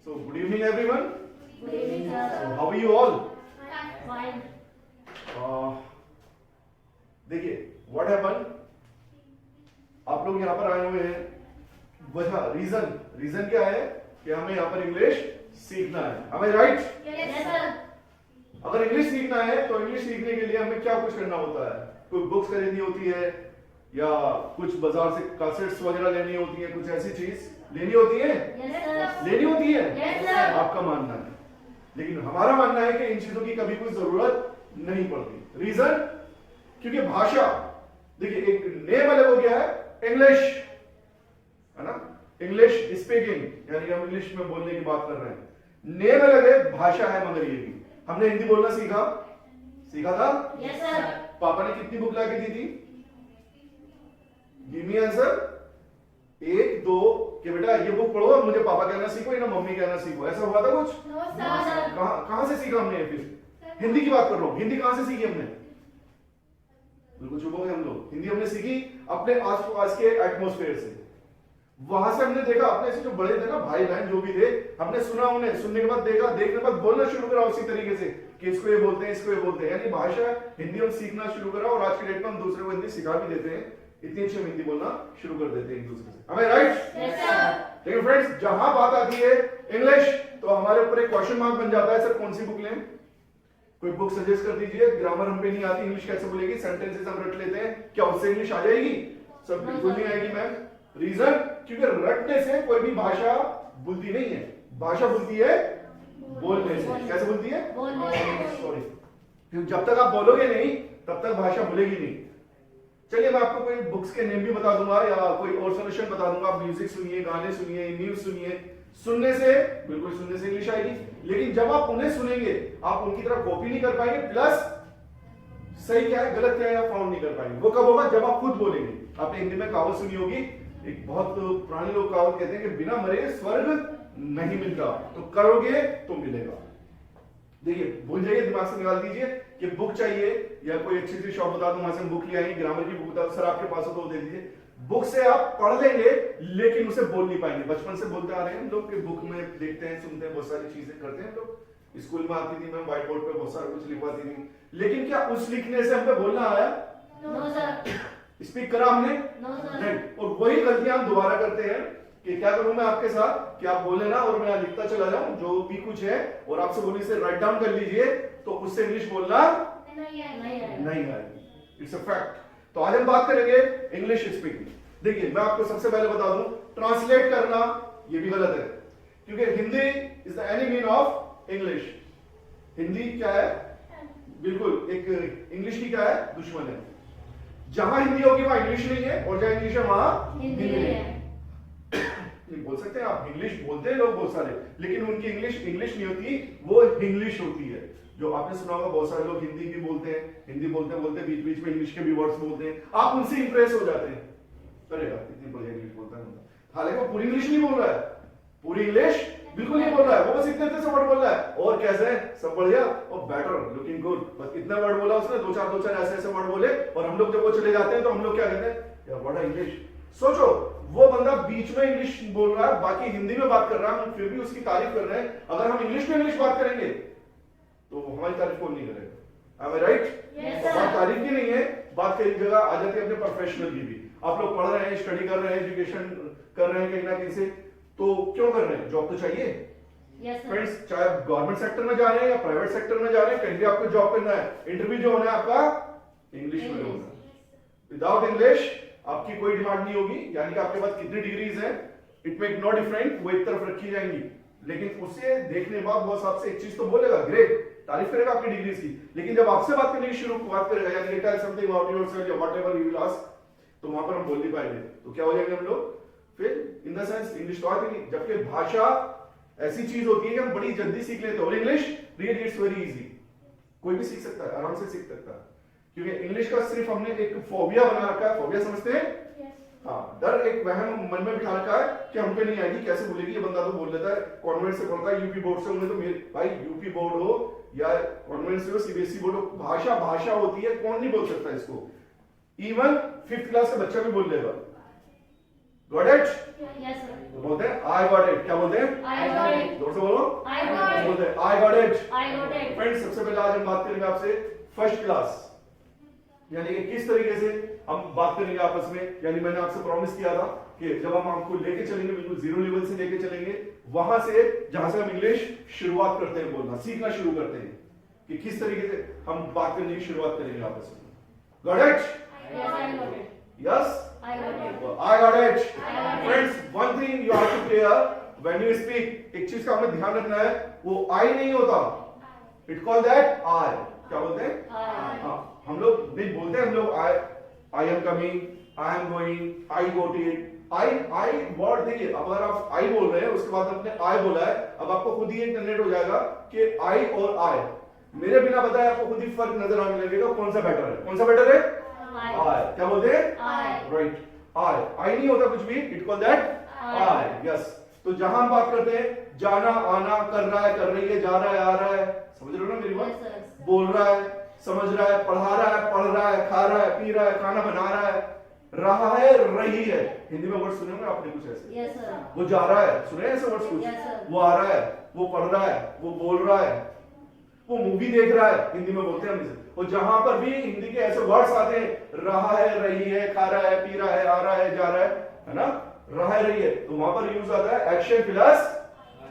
So good evening everyone. Good evening, sir. So how are you all? Fine. देखिए what happened, आप लोग यहाँ पर आए हुए हैं, वजह रीजन क्या है कि हमें यहाँ पर इंग्लिश सीखना है. Am I right? Yes, sir. अगर इंग्लिश सीखना है तो इंग्लिश सीखने के लिए हमें क्या कुछ करना होता है? कोई बुक्स खरीदनी होती है या कुछ बाजार से कैसेट्स वगैरह लेनी होती है, कुछ ऐसी चीज लेनी होती है, Yes, sir. लेनी होती है. Yes, sir. आपका मानना है, लेकिन हमारा मानना है कि इन चीजों की कभी कोई जरूरत नहीं पड़ती. रीजन, क्योंकि भाषा, देखिए एक नेम अलग हो गया है, इंग्लिश है ना, इंग्लिश स्पीकिंग, यानी हम इंग्लिश में बोलने की बात कर रहे हैं. नेम अलग है, भाषा है मगर ये भी. हमने हिंदी बोलना सीखा था. Yes, sir. पापा ने कितनी बुक लाके दी थी? Give me answer. 1 2 कि बेटा ये बुक पढ़ो, मुझे पापा कहना सीखो या मम्मी कहना सीखो. ऐसा हुआ था कुछ? No, sir. कहां से सीखा हमने? फिर हिंदी की बात कर रहा हूं. हिंदी कहां से सीखी हमने? बिल्कुल चुप हो गए हम लोग. हिंदी हमने सीखी अपने आसपास के एटमॉस्फेयर से. वहां से हमने देखा, अपने से जो बड़े थे ना, भाई बहन जो भी थे, हमने सुना, उन्हें सुनने के बाद देखा, देखने के बाद बोलना शुरू करा उसी तरीके से कि इसको ये बोलते हैं, इसको ये बोलते हैं. यानी भाषा हिंदी हम सीखना शुरू करा और आज के डेट में हम दूसरे को हिंदी सिखा भी देते हैं. इतनी अच्छी हम हिंदी बोलना शुरू कर देते हैं एक दूसरे से. Am I right? Yes, sir. लेकिन फ्रेंड्स, जहां बात आती है इंग्लिश, तो हमारे ऊपर एक क्वेश्चन मार्क बन जाता है, सर कौन सी बुक लें? कोई बुक सजेस्ट कर दीजिए. ग्रामर हम पे नहीं आती, इंग्लिश कैसे बोलेगी? सेंटेंसेस हम रट लेते हैं, क्या उससे इंग्लिश आ जाएगी? सब बिल्कुल नहीं आएगी मैम. रीजन, क्योंकि रटने से कोई भी भाषा बुलती नहीं है. भाषा बुलती है बोलने से. कैसे बुलती है? बोलने से. सॉरी, क्योंकि जब तक आप बोलोगे नहीं तब तक भाषा भूलेगी नहीं. चलिए मैं आपको कोई बुक्स के नेम भी बता दूंगा या कोई और सोल्यूशन बता दूंगा. आप म्यूजिक सुनिए, गाने सुनिए, न्यूज सुनिए. सुनने से इंग्लिश आएगी, लेकिन जब आप उन्हें सुनेंगे आप उनकी तरह कॉपी नहीं कर पाएंगे, प्लस सही क्या है गलत क्या है आप फाउंड नहीं कर पाएंगे. वो कब होगा? जब आप खुद बोलेंगे. आपने हिंदी में कहावत सुनी होगी, एक बहुत पुराने लोग कहावत कहते हैं कि बिना मरे स्वर्ग नहीं मिलता, तो करोगे तो मिलेगा. देखिए भूल जाइए, दिमाग से निकाल दीजिए कि बुक चाहिए या कोई अच्छी सी शॉप बता दूं वहां से हम बुक ले आएंगे. ग्रामर की बुक बता, सर आपके पास हो तो दे दीजिए. बुक से आप पढ़ लेंगे लेकिन उसे बोल नहीं पाएंगे. बचपन से बोलते आ रहे हैं हम लोग कि बुक में देखते हैं, सुनते हैं, बहुत सारी चीजें करते हैं लोग. स्कूल में आती थी मैम, व्हाइट बोर्ड पे बहुत सारा कुछ लिखवाती थी, लेकिन क्या उस लिखने से हम पे बोलना आया? No, sir. स्पीक करा हमने? No, sir. नहीं. और वही गलतियां हम दोबारा करते हैं कि क्या करूं मैं आपके साथ कि आप बोले ना और मैं लिखता चला जाऊं जो भी कुछ है और आपसे बोली से राइट डाउन कर लीजिए, तो उससे इंग्लिश बोलना नहीं आएगा. नहीं आएगी. It's a fact. तो आज हम बात करेंगे इंग्लिश स्पीकिंग. देखिए मैं आपको सबसे पहले बता दूं, ट्रांसलेट करना ये भी गलत है, क्योंकि Hindi is the enemy of English. Hindi क्या है? बिल्कुल एक इंग्लिश की क्या है? दुश्मन है. जहां हिंदी होगी वहां इंग्लिश नहीं है, और जहां इंग्लिश है वहां हिंदी नहीं है. है. बोल सकते हैं आप, इंग्लिश बोलते हैं लोग बहुत सारे, लेकिन उनकी इंग्लिश नहीं होती, वो इंग्लिश होती है. जो आपने सुना होगा बहुत सारे लोग हिंदी भी बोलते हैं, हिंदी बोलते बोलते बीच बीच में इंग्लिश के भी वर्ड्स बोलते हैं. आप उनसे इंप्रेस हो जाते हैं, अरे यार इतनी बढ़िया इंग्लिश बोलता है. हालांकि वो पूरी इंग्लिश नहीं बोल रहा है, पूरी इंग्लिश बिल्कुल नहीं बोल रहा है, वो बस इतने से वर्ड बोल रहा है. और कैसे है? सब बढ़िया और बेटर, लुकिंग गुड, बस इतना वर्ड बोला उसने. दो चार ऐसे वर्ड बोले, और हम लोग जब वो चले जाते हैं तो हम लोग क्या कहते हैं? यार व्हाट इंग्लिश. सोचो वो बंदा बीच में इंग्लिश बोल रहा है, बाकी हिंदी में बात कर रहा है, हम फिर भी उसकी तारीफ कर रहे हैं. अगर हम इंग्लिश में इंग्लिश बात करेंगे तो हमारी तारीफ कौन नहीं करेगा? Am I right? Yes, तो sir. बात तारीफ की नहीं है, बात कई जगह आ जाती है अपने प्रोफेशनल की भी. आप लोग पढ़ रहे हैं, स्टडी कर रहे हैं, एजुकेशन कर रहे हैं कहीं ना कहीं से, तो क्यों कर रहे हैं? जॉब तो चाहिए. Yes, sir. फ्रेंड्स, चाहे आप गवर्नमेंट सेक्टर में जा रहे हैं या प्राइवेट सेक्टर में जा रहे हैं, कहीं भी आपको जॉब करना है, इंटरव्यू जो होना है आपका इंग्लिश में होना है. विदाउट इंग्लिश आपकी कोई डिमांड नहीं होगी. यानी कि आपके पास कितनी डिग्रीज हैं, इट मेक नो डिफरेंट, वो एक तरफ रखी जाएंगी, लेकिन उसे देखने के बाद बॉस आपसे एक चीज तो बोलेगा, ग्रेट, तारीफ करेगा आपकी डिग्रीज की. लेकिन जब आपसे बात करने की बात करेगा, यानी टेल समथिंग अबाउट योरसेल्फ या व्हाटएवर यू विल आस्क, तो वहां पर हम बोल नहीं पाएंगे. तो क्या हो जाएंगे हम लोग? फिर इन द सेंस इंग्लिश तो आती नहीं. जबकि भाषा ऐसी चीज होती है कि हम बड़ी जल्दी सीख लेते हैं, और English really it's very easy. कोई भी सीख सकता है, आराम से सीख सकता है, क्योंकि इंग्लिश का सिर्फ हमने एक फोबिया बना रखा है. फोबिया समझते हैं? हाँ, डर, एक वहम मन में बिठा रखा है कि हम पे नहीं आएगी, कैसे बोलेगी, ये बंदा तो बोल लेता है, कॉन्वेंट से पढ़ता है, यूपी बोर्ड से. उन्हें तो मेरे भाई यूपी बोर्ड हो या कॉन्वेंट से हो, सीबीएसई बोर्ड हो, भाषा होती है, कौन नहीं बोल सकता इसको. इवन 5th क्लास का बच्चा भी बोल लेगा. Got it? Yes, sir. तो बोलते हैं आई गॉट इट। क्या बोलते हैं? I got it. जोर से बोलो। I got it. बोलते हैं आई got it. I got it. Friends, सबसे पहले आज हम बात करेंगे आपसे फर्स्ट क्लास, यानी कि किस तरीके से हम बात करेंगे आपस में। यानी मैंने आपसे प्रॉमिस किया था कि जब हम आपको लेके चलेंगे, बिल्कुल जीरो लेवल से लेके चलेंगे, वहां से जहां से हम इंग्लिश शुरुआत करते हैं बोलना, सीखना शुरू करते हैं कि किस तरीके से हम बात करने की शुरुआत करेंगे आपस में। Got it? Yes, I got it. Yes, I got it. I got it. I got it. Friends, one thing you have to clear when you speak, एक चीज का हमें ध्यान रखना है, वो I नहीं होता, it called that I। क्या बोलते हैं? I. हाँ, हम लोग नहीं बोलते, हम लोग I am coming, I am going, I got it। I word देखिए, अब अगर आप I बोल रहे हैं, उसके बाद आपने I बोला है, अब आपको खुद ही एक जनरेट हो जाएगा कि I और I, मेरे बिना बताए आपको खुद ही फर्क नजर आने लगेगा, कौन सा बेटर है, कौन सा बेटर है? I। क्या बोलते हैं? I. राइट, I नहीं होता कुछ भी, it call that I। Yes, तो जहां हम बात करते हैं जाना, आना, कर रहा है, कर रही है, जा रहा है, आ रहा है, समझ रहे हो ना मेरी बात? Yes, sir. बोल रहा है, समझ रहा है, पढ़ा रहा है, पढ़ रहा है, खा रहा है, पी रहा है, खाना बना रहा है, रहा है, रही है। हिंदी में वर्ड सुने होंगे आपने कुछ ऐसे? Yes, sir. वो जा रहा है, सुने ऐसे वर्ड्स कुछ? Yes, sir. वो आ रहा है, वो पढ़ रहा है, वो बोल रहा है, वो मूवी देख रहा है, हिंदी में बोलते हैं हम इसे। और जहां पर भी हिंदी के ऐसे वर्ड्स आते हैं, रहा है, रही है, खा रहा है, पी रहा है, आ रहा है, जा रहा है ना, रहा है, रही है, तो वहां पर यूज आता है एक्शन प्लस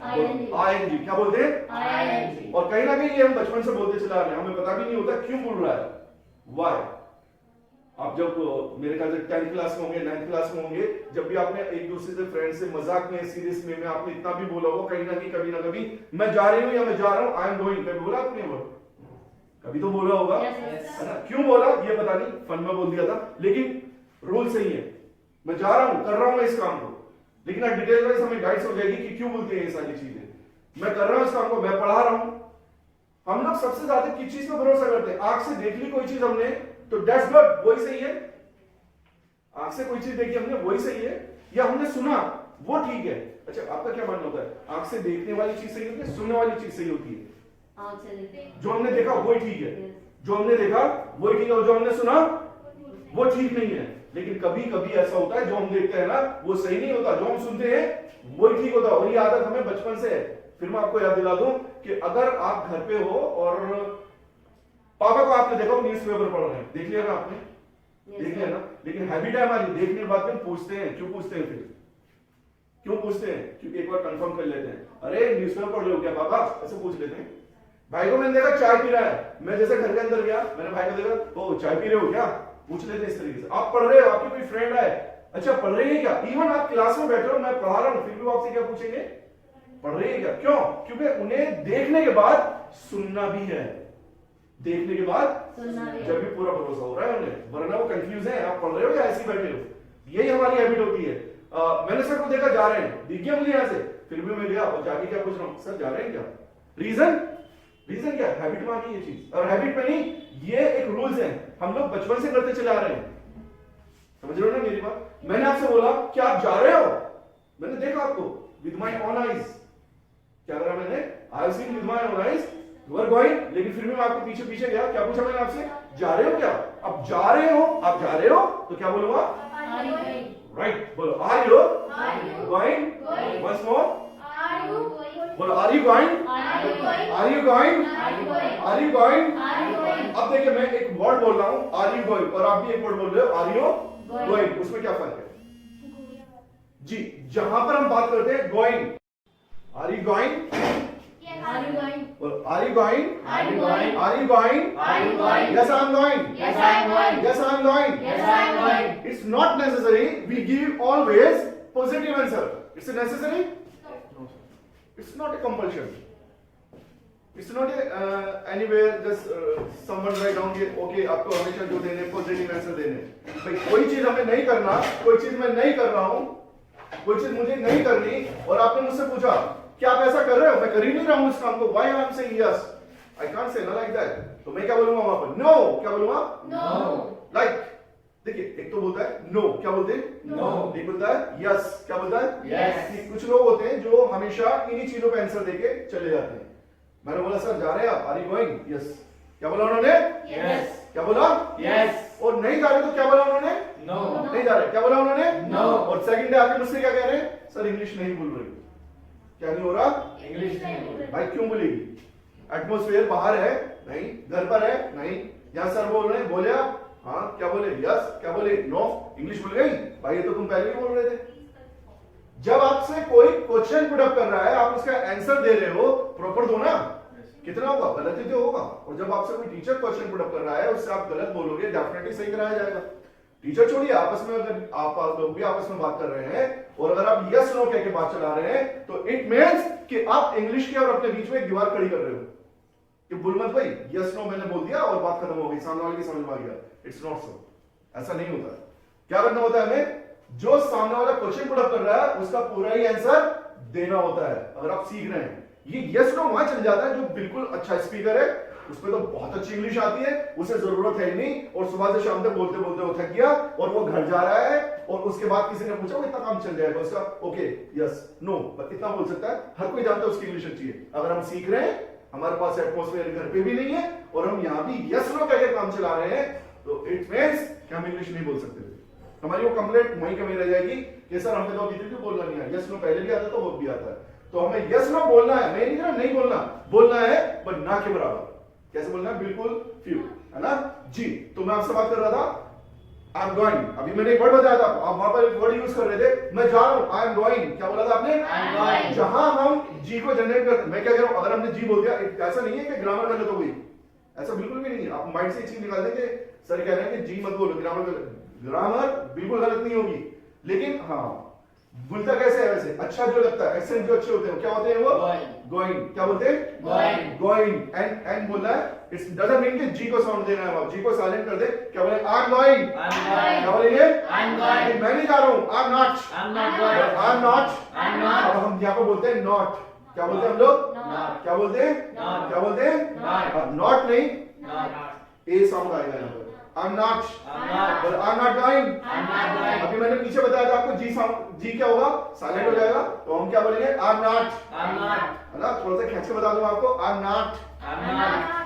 ING। क्या बोलते हैं? ING. और कहीं ना कहीं ये हम बचपन से बोलते चला रहे हैं, हमें पता भी नहीं होता क्यों बोल रहा है, वाई। आप जब मेरे ख्याल से 10th क्लास में होंगे, 9th क्लास में होंगे, जब भी आपने एक दूसरे से फ्रेंड से मजाक में, सीरियस में आपने इतना भी बोला होगा कहीं ना कहीं, कभी ना कभी, मैं जा रही हूँ या मैं जा रहा हूँ, आई एम गोइंग, कभी बोला आपने वो? कभी तो बोला होगा, Yes, yes. है ना? क्यों बोला ये पता नहीं, फन में बोल दिया था, लेकिन रूल सही है, मैं जा रहा हूं, कर रहा हूं मैं इस काम को, लेकिन अब डिटेल वाइज हमें गाइड्स हो जाएगी कि क्यों बोलते हैं ये सारी चीजें। मैं कर रहा हूं इस काम को, मैं पढ़ा रहा हूं। हम लोग सबसे ज्यादा किस चीज पे भरोसा करते हैं? आंख से देख ली कोई चीज हमने तो दैट्स गुड, वही सही है। आंख से कोई चीज देखी हमने, वही सही है, या हमने सुना वो ठीक है। अच्छा, आपका क्या मानना होता है, आंख से देखने वाली चीज सही होती है, सुनने वाली चीज सही होती है? आँख से देखते। जो हमने देखा वही ठीक है, Yes. जो हमने देखा वही ठीक है, और जो हमने सुना वो ठीक नहीं है। लेकिन कभी कभी ऐसा होता है जो हम देखते हैं ना वो सही नहीं होता, जो हम सुनते हैं वही ठीक होता है। और ये आदत हमें बचपन से है। फिर मैं आपको याद दिला दूं कि अगर आप घर पे हो और पापा को आपने देखा न्यूज़पेपर पढ़ रहे हैं, देख लिया ना आपने? Yes, देख लिया sir. ना? लेकिन हैबिट है हमारी, देखने के बाद में पूछते हैं। क्यों पूछते हैं? फिर क्यों पूछते हैं? क्योंकि एक बार कंफर्म कर लेते हैं, अरे न्यूज़पेपर पढ़ रहे हो क्या पापा, ऐसे पूछ लेते हैं। भाई को मैंने देखा चाय पी रहा है, मैं जैसे घर के अंदर गया, मैंने भाई को देखा, ओ चाय पी रहे हो क्या, पूछ लेते हैं इस तरीके से। आप पढ़ रहे हो, आपकी कोई फ्रेंड है, अच्छा पढ़ रही है क्या? इवन आप क्लास में बैठे हो, मैं पढ़ा रहा हूं, फिर भी वो आपसे क्या पूछेंगे, पढ़ रही है क्या? क्यों? क्योंकि उन्हें देखने के बाद सुनना भी है, देखने के बाद सुनना भी है। जब भी पूरा भरोसा हो रहा है उन्हें, वरना वो कंफ्यूज है, आप पढ़ रहे हो या ऐसे ही बैठे हो। यही हमारी हैबिट होती है। मैंने सर को देखा जा रहे हैं, दिख गया मुझे यहाँ से, फिर भी मैं गया और जाके क्या पूछ रहा हूँ, सर जा रहे हैं क्या? रीजन क्या? हैबिट में आ गई ये चीज। और हैबिट में नहीं, ये एक रूल्स है, हम लोग बचपन से करते चले आ रहे हैं। समझ रहे हो ना मेरी बात? मैंने आपसे बोला कि आप जा रहे हो, मैंने देखा आपको विद माय ओन आईज। क्या करा मैंने? I have seen with my own eyes you are going, लेकिन फिर भी मैं आपके पीछे पीछे गया। क्या पूछा मैंने आपसे? जा रहे हो क्या? अब जा रहे हो, आप जा रहे हो तो क्या बोलूंगा? Are you going? राइट, बोलो are you Are you going? going? Once more Are you going? बोलो are you going? Are you going? Are you going? Are you going? Are you going? Are you going? अब देखिए, मैं एक word बोल रहा हूं are you going, और आप भी एक वर्ड बोल रहे हो आर यू Going. गोइंग, उसमें क्या फर्क है? जी, जहां पर हम बात करते हैं going, are you going? Are you going? Are you going? Are you going? Are you going? Are you going? Yes, I'm going. Yes, I'm going. Yes, I'm going. Yes, I'm going. It's not necessary. We give always positive answer. It's necessary? No. It's not a compulsion. It's not a anywhere just someone write down कि okay आपको हमेशा जो देने positive answer देने। भाई कोई चीज हमें नहीं करना, कोई चीज मैं नहीं कर रहा हूँ, कोई चीज मुझे नहीं करनी, और आपने मुझसे पूछा क्या आप ऐसा कर रहे हो, मैं कर ही नहीं रहा हूं इस काम को, why I am saying yes, I can't say like that, तो मैं क्या बोलूंगा वहां पर? नो। क्या बोलूंगा? No. लाइक देखिए, एक तो बोलता है नो, क्या बोलते हैं? No. एक बोलता है यस, क्या बोलता है? Yes. कि कुछ लोग होते हैं जो हमेशा इन्हीं चीजों पे आंसर देके चले जाते हैं। मैंने बोला सर जा रहे हैं आप? Are you going? यस। क्या बोला उन्होंने? Yes. क्या बोला? Yes. और नहीं जा रहे तो क्या बोला उन्होंने? No. नहीं जा रहे, क्या बोला उन्होंने? No. और सेकंड डे आके मुझसे क्या कह रहे हैं? सर इंग्लिश नहीं बोल रही। क्या नहीं हो रहा? English नहीं बोल रहे। भाई क्यों बोलेगी? एटमॉस्फेयर बाहर है? नहीं। घर पर है? नहीं। यहाँ सर बोल रहे हैं, बोले आप? हाँ, क्या बोले? यस, क्या बोले? नो। इंग्लिश भूल गई? भाई ये तो तुम पहले भी बोल रहे थे। जब आपसे कोई क्वेश्चन पुट अप कर रहा है, आप उसका आंसर दे रहे हो, प्रॉपर दो ना। कितना होगा? गलत ही तो होगा। और जब आपसे कोई टीचर क्वेश्चन पुट अप कर रहा है, उससे आप गलत बोलोगे, डेफिनेटली सही कराया जाएगा। टीचर छोड़िए, आपस में अगर आप लोग भी आपस में बात कर रहे हैं और अगर आप यस नो कह के बात चला रहे हैं, तो इट मींस कि आप इंग्लिश के और अपने बीच में एक दीवार खड़ी कर रहे हो कि बोल मत भाई, यस नो मैंने बोल दिया और बात खत्म हो गई, सामने वाले की समझ में आ गया। इट्स नॉट सो, ऐसा नहीं होता है। क्या करना होता है हमें? जो सामने वाला क्वेश्चन पुट अप कर रहा है, उसका पूरा ही आंसर देना होता है। अगर आप सीख रहे हैं, ये यस नो वहां चल जाता है जो बिल्कुल अच्छा स्पीकर है, उसमें तो बहुत अच्छी इंग्लिश आती है, उसे जरूरत है नहीं, और सुबह से शाम तक बोलते बोलते वो थक गया और वो घर जा रहा है, और उसके बाद किसी ने पूछा वो इतना काम चल जाएगा उसका, ओके यस नो, बस इतना बोल सकता है। हर कोई जानता है उसकी इंग्लिश अच्छी है। अगर हम सीख रहे हैं, हमारे पास एटमॉस्फेयर घर पे भी नहीं है और हम यहां भी यस नो कह के काम चला रहे हैं, तो इट मींस कि हम इंग्लिश नहीं बोल सकते। हमारी वो कंप्लेंट वहीं कमी रह जाएगी कि सर हमने तो अभी तक बोलना नहीं है। यस नो पहले भी आता तो वो भी आता है, तो हमें यस नो बोलना है। मैं नहीं कह रहा नहीं बोलना है, पर ना के बराबर। कैसे बोलना है? बिल्कुल फ्यू, है ना जी। तो मैं आपसे बात कर रहा था, आई एम गोइंग। अभी मैंने एक वर्ड बताया था, आप वहां पर एक वर्ड यूज कर रहे थे, मैं जा रहा हूं, आई एम गोइंग। क्या बोला था आपने? I am going. जहां हम जी को जनरेट करते, मैं क्या कह रहा हूं, अगर हमने जी बोल दिया, ऐसा नहीं है कि ग्रामर गलत हो गई, ऐसा बिल्कुल भी नहीं है। आप माइंड से एक चीज निकाल देंगे, सर कह रहे हैं कि जी मत बोलो, ग्रामर बिल्कुल गलत नहीं होगी, लेकिन हाँ बोलता कैसे है वैसे अच्छा जो लगता है, एक्सेंट जो अच्छे होते हैं क्या होते हैं वो? गोइंग। क्या बोलते हैं? गोइंग। एंड बोलना है, इट्स डजंट मीन कि जी को साउंड देना है, जी को साइलेंट कर दे। क्या बोले? आई एम गोइंग। क्या बोलेंगे? आई एम गोइंग। मैं नहीं जा रहा हूं, I am not. I'm not going. I am not. I'm not. अब हम यहाँ पे बोलते हैं नॉट। क्या बोलते हैं हम लोग? Not. क्या बोलते हैं? Not. क्या बोलते हैं? Not. नॉट नहीं, Not. ए साउंड आएगा यहाँ पर। आई am not. I'm not. I am not going. I'm not going. अभी मैंने पीछे बताया था आपको, जी साउंड, जी क्या होगा? साइलेंट हो जाएगा, तो हम क्या बोलेंगे? आई एम नॉट। I'm not. है ना? थोड़ा सा खींच के बता दूं आपको, आई am not. I'm not.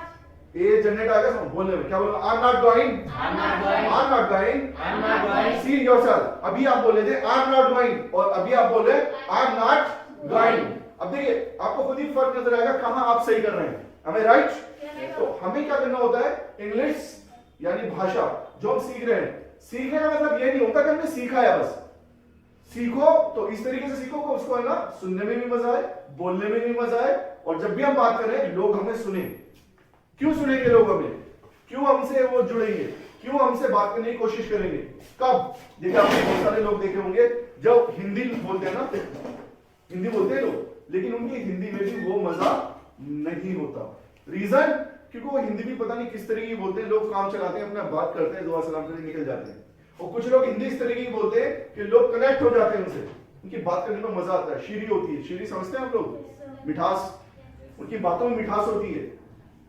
A generate आएगा साउंड बोलने में। क्या बोलना? आई am not going. I'm not going. I am not going. I'm not going. See yourself. अभी आप बोले थे आई एम नॉट गोइंग, और अभी आप बोले आई एम नॉट गोइंग। अब देखिए आपको खुद ही फर्क नजर आएगा कहां आप सही कर रहे हैं। Am I right? तो हमें क्या करना होता है? इंग्लिश यानी भाषा जो हम सीख रहे हैं, सीखने का मतलब ये नहीं होता कि हमने सीखा है बस। सीखो तो इस तरीके से सीखो कि उसको है ना सुनने में भी मजा आए, बोलने में भी मजा आए, और जब भी हम बात करें लोग हमें सुने। क्यों सुनेंगे लोग हमें? क्यों हमसे वो जुड़ेंगे? क्यों हमसे बात करने की कोशिश करेंगे? कब? देखिए आपने बहुत सारे लोग देखे होंगे जब हिंदी बोलते हैं ना, हिंदी बोलते हैं लोग, लेकिन उनकी हिंदी में भी वो मजा नहीं होता। रीजन? क्योंकि वो हिंदी भी पता नहीं किस तरीके की बोलते हैं। लोग काम चलाते हैं, अपना बात करते हैं, दुआ सलाम करके निकल जाते हैं। और कुछ लोग हिंदी इस तरीके की बोलते हैं कि लोग कनेक्ट हो जाते हैं उनसे, उनकी बात करने में मजा आता है। शीरी होती है, शीरी समझते हैं आप लोग? मिठास, उनकी बातों में मिठास होती है,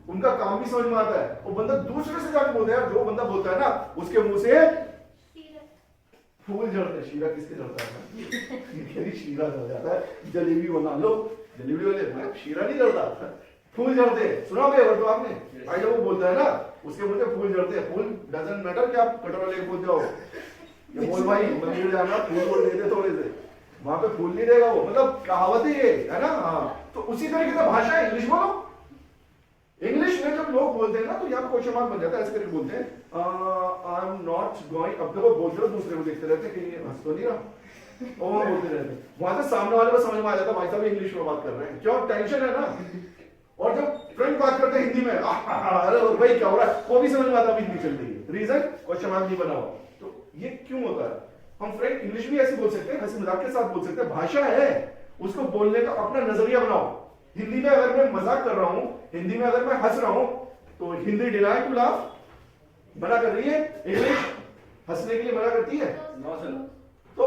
उनका काम भी समझ में आता है। वो बंदा दूसरे से जाके बोलता है, जो बंदा बोलता है ना उसके मुंह से फूल झड़ते हैं। शीरा किसके झड़ता है? शीरा झड़ जाता है। जलेबी बना लो, जलेबी वाले मैं शीरा नहीं झड़ता, फूल झड़ते हैं। सुना होगा अगर तो आपने, भाई जब वो बोलता है ना उसके मुंह से फूल झड़ते हैं। फूल डजंट मैटर कि आप कटोरा लेके पहुंच जाओ, ये बोल भाई मंदिर जाना, फूल बोल देते थोड़े से, वहां पे फूल नहीं देगा वो, मतलब कहावत ही है ना। हाँ, तो उसी तरीके से भाषा है। इंग्लिश बोलो, इंग्लिश में जब लोग बोलते हैं ना तो यहाँ पे क्वेश्चन मार्क बन जाता है, ऐसे करके बोलते हैं आई एम नॉट गोइंग। अब देखो बोलते रहो, दूसरे को देखते रहते हैं कि ये हंस तो नहीं रहा, और बोलते रहते हैं। वहां से सामने वाले को समझ में आ जाता है भाई साहब इंग्लिश में बात कर रहे हैं, क्यों? टेंशन है ना। और जब फ्रेंड बात करते हैं हिंदी में, अरे भाई क्या हो रहा है, वो भी समझ में आता है हिंदी चल रही है। रीजन? क्वेश्चन मार्क नहीं बना हुआ। तो ये क्यों होता है? हम फ्रेंड इंग्लिश भी ऐसे बोल सकते हैं, हंसी मजाक के साथ बोल सकते हैं, भाषा है, उसको बोलने का अपना नजरिया बनाओ। हिंदी में अगर मैं मजाक कर रहा हूं, हिंदी में अगर मैं हंस रहा हूं, तो हिंदी डिनाई टू लाफ मना कर रही है, इंग्लिश हंसने के लिए मना करती है। No sir. तो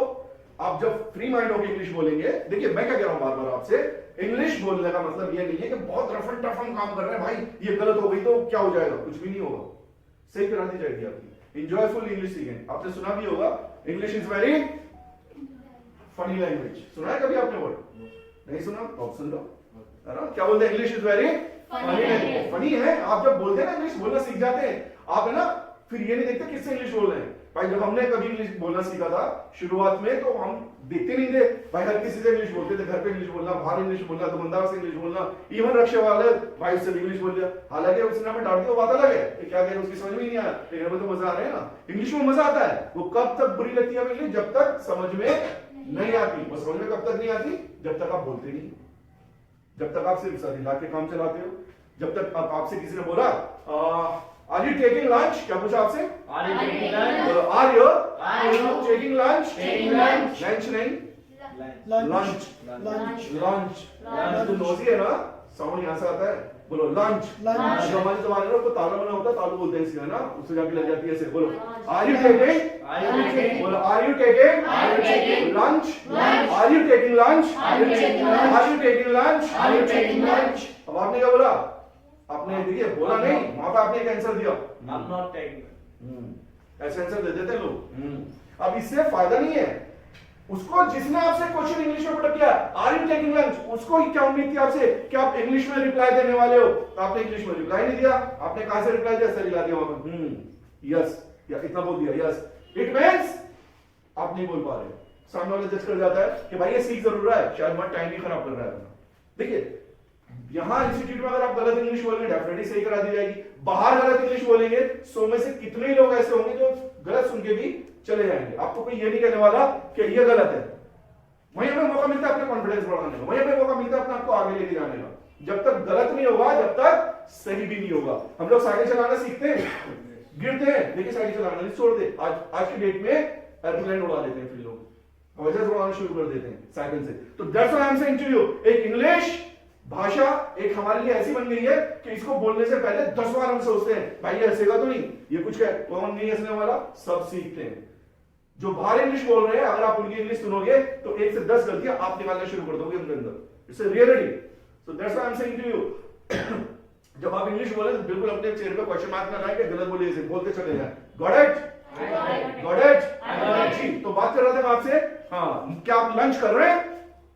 आप जब फ्री माइंड होकर इंग्लिश बोलेंगे, देखिए मैं क्या कह रहा हूं बार बार आपसे, इंग्लिश बोलने का मतलब ये नहीं है कि बहुत रफ एंड टफ हम काम कर रहे हैं, भाई ये गलत हो गई तो क्या हो जाएगा, कुछ भी नहीं होगा, सही करानी चाहिए आपकी। इंजॉयफुल इंग्लिश सीखें। आपने सुना भी होगा English is very funny language, सुना है कभी आपने वर्ड? नहीं सुना? आप सुन लो, है ना? क्या बोलते हैं? इंग्लिश इज वेरी फनी है। आप जब बोलते हैं ना इंग्लिश बोलना सीख जाते हैं, आप है ना फिर ये नहीं देखते किससे इंग्लिश बोल रहे हैं। भाई जब हमने कभी इंग्लिश बोलना सीखा था शुरुआत में, तो हम देखते नहीं थे भाई, हर किसी से इंग्लिश बोलते थे, घर पे इंग्लिश बोलना, बाहर इंग्लिश बोलना, दुकानदार से इंग्लिश बोलना, इवन रक्षा वाले भाई उससे इंग्लिश बोल दिया। हालांकि उसने हमें डांट दिया, बात अलग है कि क्या कह रहे उसकी समझ में नहीं आया, लेकिन हमें तो मजा आ रहा है ना। इंग्लिश में मजा आता है। वो कब तक बुरी लगती है इंग्लिश? जब तक समझ में नहीं आती। वो समझ में कब तक नहीं आती? जब तक आप बोलते नहीं, जब तक आप सिर्फ सर हिला के काम चलाते हो। जब तक आपसे किसी ने बोला आर यू टेकिंग लंच, क्या पूछा आपसे? Are you taking lunch? Are you Are you taking lunch? taking lunch? Lunch नहीं, लंच Lunch. लंच। तो नोजी है ना, साउंड यहाँ से आता है। बोलो लंच। Lunch. जो हमारे जमाने में ताला बना होता है, तालू बोलते हैं इसका, है ना, उससे जाके लग जाती है ऐसे। बोलो are you taking, Are you taking? बोलो are you taking Are you taking lunch, lunch? Are you taking lunch, Are you taking lunch? Are you taking lunch, Are you taking lunch? अब आपने क्या बोला? आपने देखिए बोला नहीं, वहां पे आपने एक आंसर दिया। I'm not taking. ऐसे आंसर दे देते हैं लोग। अब इससे फायदा नहीं है। उसको जिसने आपसे क्वेश्चन इंग्लिश में पुट किया आर यू टेकिंग लंच, उसको ही क्या उम्मीद थी आपसे कि आप इंग्लिश में रिप्लाई देने वाले हो, तो आपने इंग्लिश में रिप्लाई नहीं दिया। आपने कहां से रिप्लाई दिया? सर हिला दिया वहां पर। यस, या इतना बोल दिया यस। इट मींस आप नहीं बोल पा रहे। सामने वाला जज कर जाता है कि भाई ये सीख जरूर रहा है, शायद मत टाइम ही खराब कर रहा है। देखिए यहां इंस्टीट्यूट में अगर आप गलत इंग्लिश बोलेंगे डेफिनेटली सही करा दी जाएगी। बाहर गलत इंग्लिश बोलेंगे 100 में से कितने ही लोग ऐसे होंगे जो गलत सुन के भी चले जाएंगे। आपको कोई ये नहीं कहने वाला कि ये गलत है। वहीं पे मौका मिलता है अपने कॉन्फिडेंस बढ़ाने का, वहीं पे मौका मिलता है अपने आपको आगे लेके जाने का। जब तक गलत नहीं होगा, जब तक सही भी नहीं होगा। हम लोग साइकिल चलाना सीखते हैं, गिरते हैं, लेकिन साइकिल चलाना नहीं छोड़ दे। आज की डेट में एयरप्लेन उड़ा लेते हैं, फिर लोग हवाई जहाज उड़ाना शुरू कर देते हैं साइकिल से। तो that's why I am saying to you, एक इंग्लिश भाषा एक हमारे लिए ऐसी बन गई है कि इसको बोलने से पहले 10 बार हम सोचते हैं भाई ये हंसेगा तो नहीं, ये कुछ क्या कौन नहीं हंसने वाला, सब सीखते हैं। जो बाहर इंग्लिश बोल रहे हैं, अगर आप उनकी इंग्लिश सुनोगे तो 1 से 10 गलतियां आप निकालना शुरू कर दोगे उनके अंदर। It's a reality. So that's why I am saying to you, जब आप इंग्लिश बोले तो बिल्कुल अपने चेहरे पे क्वेश्चन मार्क ना लगाएं कि गलत बोले, ऐसे बोलते चले जाएं। Got it? Got it? जी, तो बात कर रहा था मैं आपसे। हाँ, क्या आप लंच कर रहे हैं?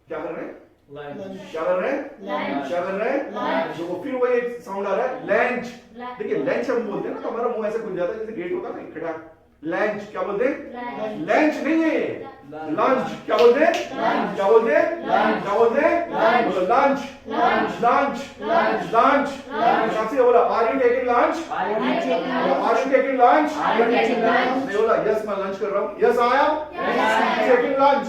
क्या कर रहे हैं? Lunch. क्या कर रहे हैं? Lunch. क्या कर रहे हैं? Lunch. जो फिर वही एक साउंड आ रहा है लंच। देखिए लंच हम बोलते हैं ना तो हमारा मुंह ऐसे खुल जाता है जैसे गेट होता है ना, खड़ा। लंच क्या बोलते हैं? लंच नहीं है, लंच। क्या बोलते हैं? क्या बोलते हैं? क्या बोलते हैं? बोलो लंच, लंच, लंच। कहाँ से बोला? Are you taking lunch? Are you taking lunch? Are you taking lunch? Are you taking lunch? नहीं बोला यस मैं लंच कर रहा हूँ। Yes I am taking lunch.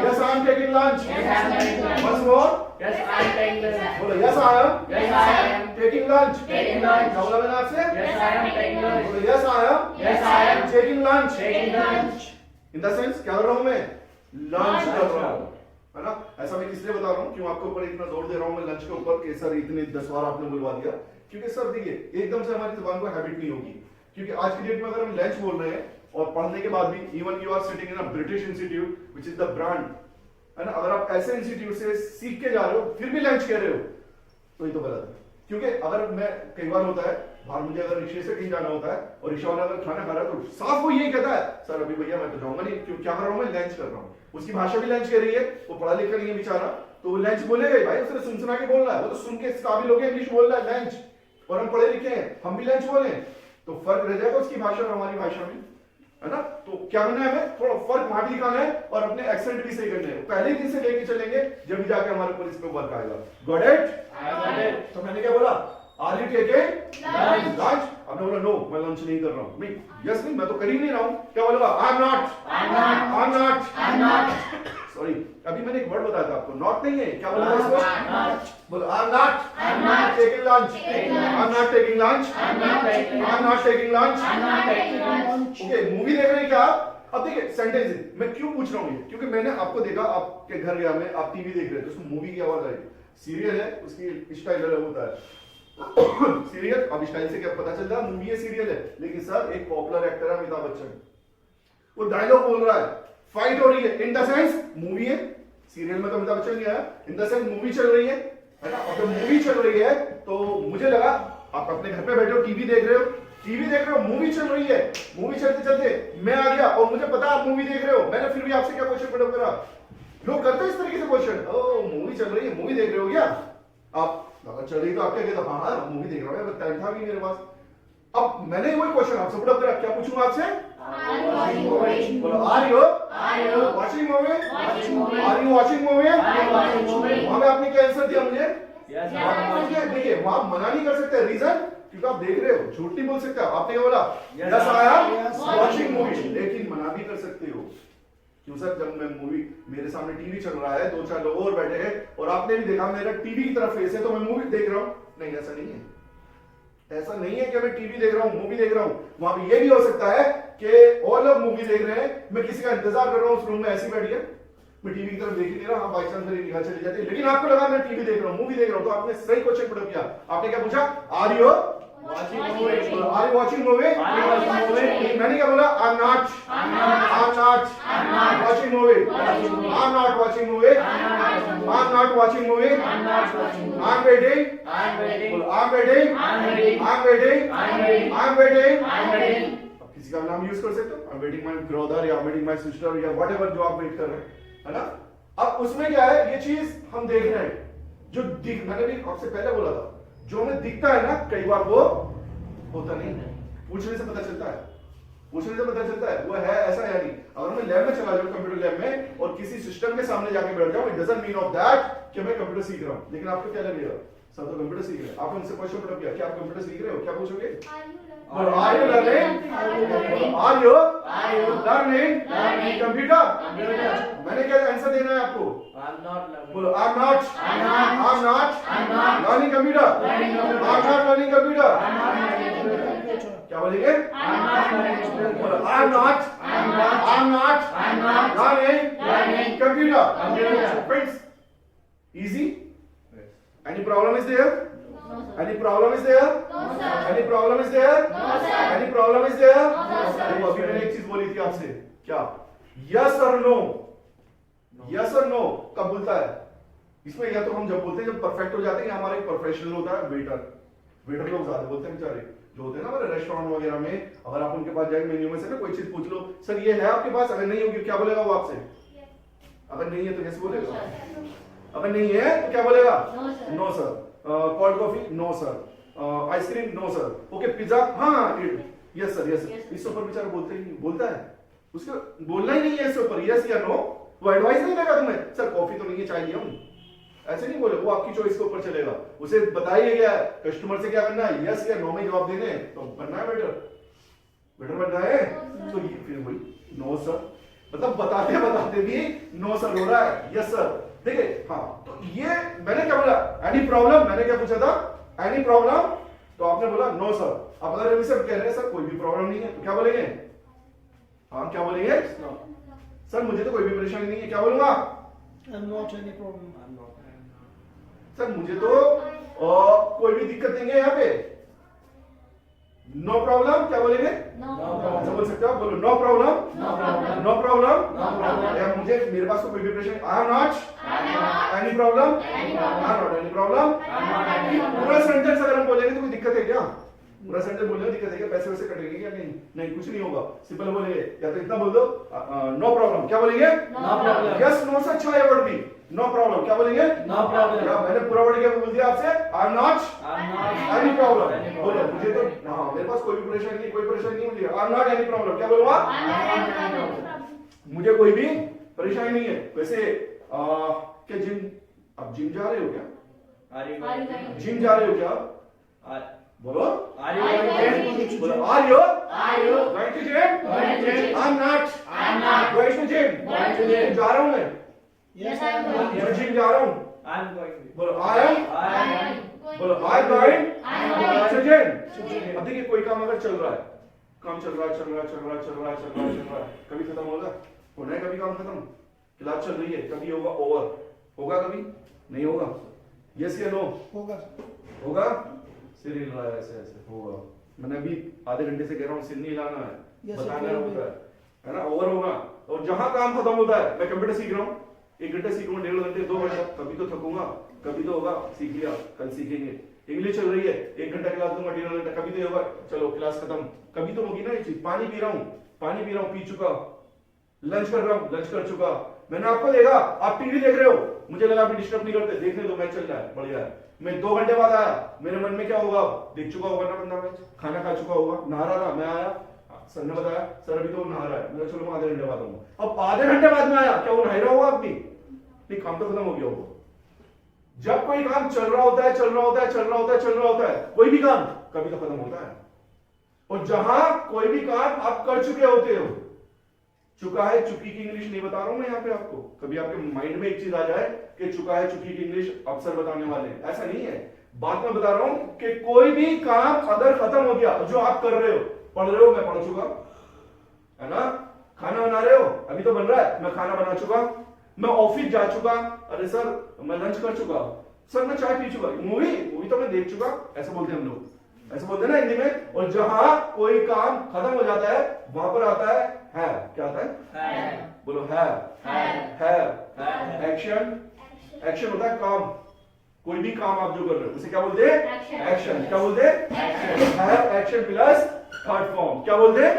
Yes I am taking lunch. Yes, I am taking lunch. Once more. Yes, I am taking lunch. बोलो yes I am Yes, I am taking lunch. taking lunch. क्या बोला मैंने आपसे? Yes, I am taking lunch. बोलो yes I am Yes, I am taking lunch. taking lunch. In the sense क्या कर रहा हूं मैं? लंच कर रहा हूं, है ना। ऐसा मैं इसलिए बता रहा हूं क्यों आपके ऊपर इतना जोर दे रहा हूं मैं लंच के ऊपर कि सर इतने 10 बार आपने बुलवा दिया, क्योंकि सर देखिए एकदम से हमारी जुबान को हैबिट नहीं होगी। क्योंकि आज की डेट में अगर हम लंच बोल रहे हैं और पढ़ने के बाद भी even you are sitting in a British institute which is the brand, है ना, अगर आप ऐसे इंस्टीट्यूट से सीख के जा रहे हो फिर भी लंच कह रहे हो तो ये तो गलत है। क्योंकि अगर मैं कई बार होता है बाहर मुझे अगर रिक्शे से कहीं जाना होता है और रिक्शा वाला अगर खाना खा रहा है तो साफ वो यही कहता है सर अभी भैया मैं तो जाऊंगा नहीं, क्यों क्या कर रहा हूं मैं? लंच कर रहा हूं। उसकी भाषा भी लंच कह रही है, वो पढ़ा लिखा नहीं है बेचारा, तो वो लंच बोलेगा ही भाई, उसने सुन सुना के बोल रहा है, वो तो सुन के इस काबिल हो गया इंग्लिश बोल रहा है लंच, और हम पढ़े लिखे हैं हम भी लंच बोले, तो फर्क रह जाएगा उसकी भाषा और हमारी भाषा में, है ना। तो क्या करना है हमें? थोड़ा फर्क वहां भी दिखाना है और अपने एक्सेंट भी सही करने हैं। पहले दिन से लेके चलेंगे जब भी जाके हमारे ऊपर इस पे वर्क आएगा। Got it? I got it. तो मैंने क्या बोला? Are you taking Lunch. Lunch? आपने बोला नो मैं लंच नहीं कर रहा हूं। नहीं, यस नहीं, मैं तो कर ही नहीं रहा हूं। क्या बोलूंगा? आई am not, I'm not. I am not, I'm not. Sorry अभी मैंने एक वर्ड बताया था आपको, नॉट नहीं है। क्या बोला था I'm इसको? not. बोलो I am not I'm not taking lunch, taking I lunch. Am not taking lunch, I'm not taking I am lunch. Not taking lunch. I'm not taking lunch. Okay, movie देख रहे हैं क्या आप? अब देखिए sentence मैं क्यों पूछ रहा हूँ ये, क्योंकि मैंने आपको देखा आपके घर गया मैं, आप टीवी देख रहे थे, उसमें मूवी की आवाज आई, सीरियल है उसकी स्टाइल अलग होता है। सीरियल अब स्टाइल से क्या पता चलता है मूवी है सीरियल है, लेकिन सर एक पॉपुलर एक्टर है अमिताभ बच्चन, वो डायलॉग बोल रहा है, फाइट हो रही है, इन द सेंस मूवी है, सीरियल में तो अमिताभ बच्चन नहीं आया, इन द सेंस मूवी चल रही है ना। और जब मूवी चल रही है तो मुझे लगा आप अपने घर पे बैठे हो टीवी देख रहे हो, टीवी देख रहे हो, मूवी चल रही है, मूवी चलते चलते मैं आ गया और मुझे पता आप मूवी देख रहे हो, मैंने फिर भी आपसे क्या क्वेश्चन पुट करा? लोग करते हैं इस तरीके से क्वेश्चन, ओ मूवी चल रही है, मूवी देख रहे हो क्या? आप अगर चल रही तो आपके कहता हाँ मूवी देख रहा हूँ, टाइम था भी मेरे पास। अब मैंने वही क्वेश्चन आपसे पुट अप करा, क्या पूछूंगा आपसे? बोलो are you watching movie? Are you watching movie? वहां पे आपने क्या आंसर दिया मुझे? देखिए वहां मना नहीं कर सकते, रीजन क्योंकि आप देख रहे हो, झूठ नहीं बोल सकते। आपने क्या बोला? Yes I am watching movie, लेकिन मना भी कर सकते हो। क्यों सर? जब मैं मूवी, मेरे सामने टीवी चल रहा है, 2-4 लोग और बैठे हैं और आपने भी देखा मेरा टीवी की तरफ फेस है तो मैं मूवी देख रहा हूं। नहीं, ऐसा नहीं है। ऐसा नहीं है कि मैं टीवी देख रहा हूं, मूवी देख रहा हूं। वहां पे ये भी हो सकता है कि और लोग मूवी देख रहे हैं, मैं किसी का इंतजार कर रहा हूं उस रूम में ऐसी बैठ गया, मैं टीवी की तरफ देख ही नहीं रहा, हाँ बाई चांस मेरी निगाह चली जाती है, लेकिन आपको लगा मैं टीवी देख रहा हूं, मूवी देख रहा हूं। तो आपने सही क्वेश्चन पुट अप किया। आपने क्या पूछा? Are you watching movie? मैंने क्या बोला? I am not watching movie. I am not watching movie. I am not watching movie. I am waiting. I am waiting. किसी का नाम यूज कर सकते हो, I am waiting my brother या वेटिंग माय सिस्टर या व्हाटएवर जो आप वेट कर रहे हैं, है ना? अब उसमें क्या है, ये चीज हम देख रहे हैं जो दिख, मैंने भी आपसे पहले बोला था, जो हमें दिखता है ना कई बार वो होता नहीं है। पूछने से पता चलता है, पूछने से पता चलता है वो है ऐसा या नहीं। अगर मैं लैब में चला जाऊं, कंप्यूटर लैब में, और किसी सिस्टम के सामने जाके बैठ जाऊं, it doesn't mean of that कि मैं कंप्यूटर सीख रहा हूं। लेकिन आपको क्या लगेगा? सब तो कंप्यूटर सीख रहे हैं। आपने उनसे क्वेश्चन पुट अप किया, क्या आप कंप्यूटर सीख रहे हो? क्या पूछोगे? Are you learning? Are you learning computer? मैंने क्या आंसर देना है आपको? बोलो I am not learning computer. I am not learning computer. क्या बोलेंगे? बोलो I am not learning computer. Friends, easy? Any problem is there? Any problem is there? Any problem is there? Any problem is there? देखो अभी मैंने एक चीज बोली थी आपसे, क्या? Yes or no? Yes or no कब बोलता है? इसमें या तो हम जब बोलते हैं जब परफेक्ट हो जाते हैं, हमारा एक प्रोफेशनल होता है वेटर लोग ज्यादा बोलते हैं बेचारे, जो होते हैं ना हमारे रेस्टोरेंट वगैरह में। अगर आप उनके पास जाएंगे मेन्यू में से ना कोई चीज पूछ लो, सर ये है आपके पास? अगर नहीं होगी क्या बोलेगा वो आपसे? अगर नहीं है तो कैसे बोलेगा? अगर नहीं है तो क्या बोलेगा? No sir. Cold coffee? No sir. Ice cream? No sir. Okay pizza? हाँ यस सर, यस सर। इसके ऊपर बेचारा बोलते ही नहीं, बोलता है, उसको बोलना ही नहीं है इसके ऊपर, यस या नो। वो एडवाइस नहीं देगा तुम्हें, सर कॉफी तो नहीं है, चाय लिया हूं, ऐसे नहीं बोले। वो आपकी चॉइस के ऊपर चलेगा। उसे बताइए क्या कस्टमर से क्या करना है, यस या नो में जवाब देने हैं, तो बनना है वेटर बनना है। तो ये फिर वही नो सर, मतलब बताते बताते भी नो सर हो रहा है, यस सर। देखिए हाँ, तो ये मैंने क्या बोला? Any problem? मैंने क्या पूछा था? Any problem? तो आपने बोला नो सर। अब अगर सब कह रहे हैं सर कोई भी प्रॉब्लम नहीं है, तो क्या बोलेंगे? हाँ क्या बोलेंगे? सर मुझे तो कोई भी परेशानी नहीं है, क्या बोलूंगा? सर मुझे तो कोई भी दिक्कत नहीं है यहाँ पे, नो प्रॉब्लम। क्या बोलेंगे? ऐसा बोल सकते हो, बोलो नो प्रॉब्लम। नो प्रॉब्लम या मुझे मेरे पास तो कोई भी परेशानी, आई am not any problem. I am not any problem. पूरा सेंटेंस अगर हम बोलेंगे तो कोई दिक्कत है क्या? पूरा सेंटेंस बोलने में दिक्कत है क्या? पैसे वैसे कटेंगे क्या? नहीं नहीं, कुछ नहीं होगा। सिंपल बोलेंगे, या तो इतना बोल दो नो प्रॉब्लम। क्या बोलेंगे? No problem. यस नो से अच्छा है वर्ड भी, नो प्रॉब्लम। क्या बोलेंगे? No problem. या मैंने पूरा वर्ड क्या बोल दिया आपसे? I am not any problem. बोलो मुझे तो हाँ मेरे पास कोई भी परेशानी नहीं, कोई परेशानी नहीं मुझे, आई एम नॉट एनी प्रॉब्लम। क्या बोलूंगा? मुझे कोई भी परेशानी नहीं है। वैसे क्या जिम, अब जिम जा रहे हो क्या? जिम जा रहे हो क्या? बोलो are you going to gym? I am not going to gym. जा रहा हूं मैं, मैं जिम जा रहा हूं। बोलो आई एम, बोलो आई गोइंग टू जिम। अब देखिए कोई काम अगर चल रहा है, काम चल रहा है, कभी खत्म होना है, कभी काम खत्म। क्लास चल रही है, कभी होगा ओवर, होगा कभी नहीं होगा? यस या नो? होगा। सिर हिल रहा है ऐसे ऐसे, होगा। मैंने अभी आधे घंटे से कह रहा हूँ सिर नहीं हिलाना है, बताना होता है ना, ओवर होगा। और जहां काम खत्म होता है, मैं कंप्यूटर सीख रहा हूँ, 1 घंटा सीखूंगा, 1.5 घंटे 2 घंटा, कभी तो थकूंगा, कभी तो होगा सीख लिया, कल सीखेंगे। इंग्लिश चल रही है, 1 घंटा क्लास दूंगा, 1.5 घंटा, कभी तो होगा, चलो क्लास खत्म, कभी तो होगी ना ये चीज। पानी पी रहा हूँ, पी चुका। लंच कर रहा हूँ, लंच कर चुका। मैंने आपको देखा, आप टीवी देख रहे हो, मुझे लगा अभी डिस्टर्ब नहीं करते, देखने दो मैच चल रहा है, बढ़िया है। मैं 2 घंटे बाद आया, मेरे मन में क्या होगा, देख चुका होगा ना बंदा मैच, खाना खा चुका होगा, नहा रहा था, मैं आया, सर ने बताया सर अभी तो नहा रहा है, मैं चलो मैं आधे घंटे बाद आऊंगा। अब आधे घंटे बाद में आया, क्या वो नहा रहा होगा अब भी? नहीं, काम तो खत्म हो गया होगा। जब कोई काम चल रहा होता है, चल रहा होता है, चल रहा होता है, चल रहा होता है, कोई भी काम कभी तो खत्म होता है। और जहां कोई भी काम आप कर चुके होते हो, चुका है चुकी की इंग्लिश नहीं बता रहा हूं मैं यहाँ पे आपको, कभी आपके माइंड में एक चीज आ जाए कि चुका है चुकी की इंग्लिश अफसर बताने वाले हैं, ऐसा नहीं है। बात मैं बता रहा हूं कि कोई भी काम अगर खत्म हो गया, जो आप कर रहे हो, पढ़ रहे हो, मैं पढ़ चुका, है ना, खाना बना रहे हो, अभी तो बन रहा है, मैं खाना बना चुका, मैं ऑफिस जा चुका, अरे सर मैं लंच कर चुका, सर मैं चाय पी चुका, मूवी तो मैं देख चुका, ऐसे बोलते हैं हम लोग, ऐसे बोलते हैं ना हिंदी में। और जहां कोई काम खत्म हो जाता है वहां पर आता है क्या आता है? बोलो है। एक्शन होता है काम, कोई भी काम आप जो कर रहे हो उसे क्या बोलते हैं? एक्शन। क्या बोलते हैं? Have action plus third form, क्या बोलते हैं?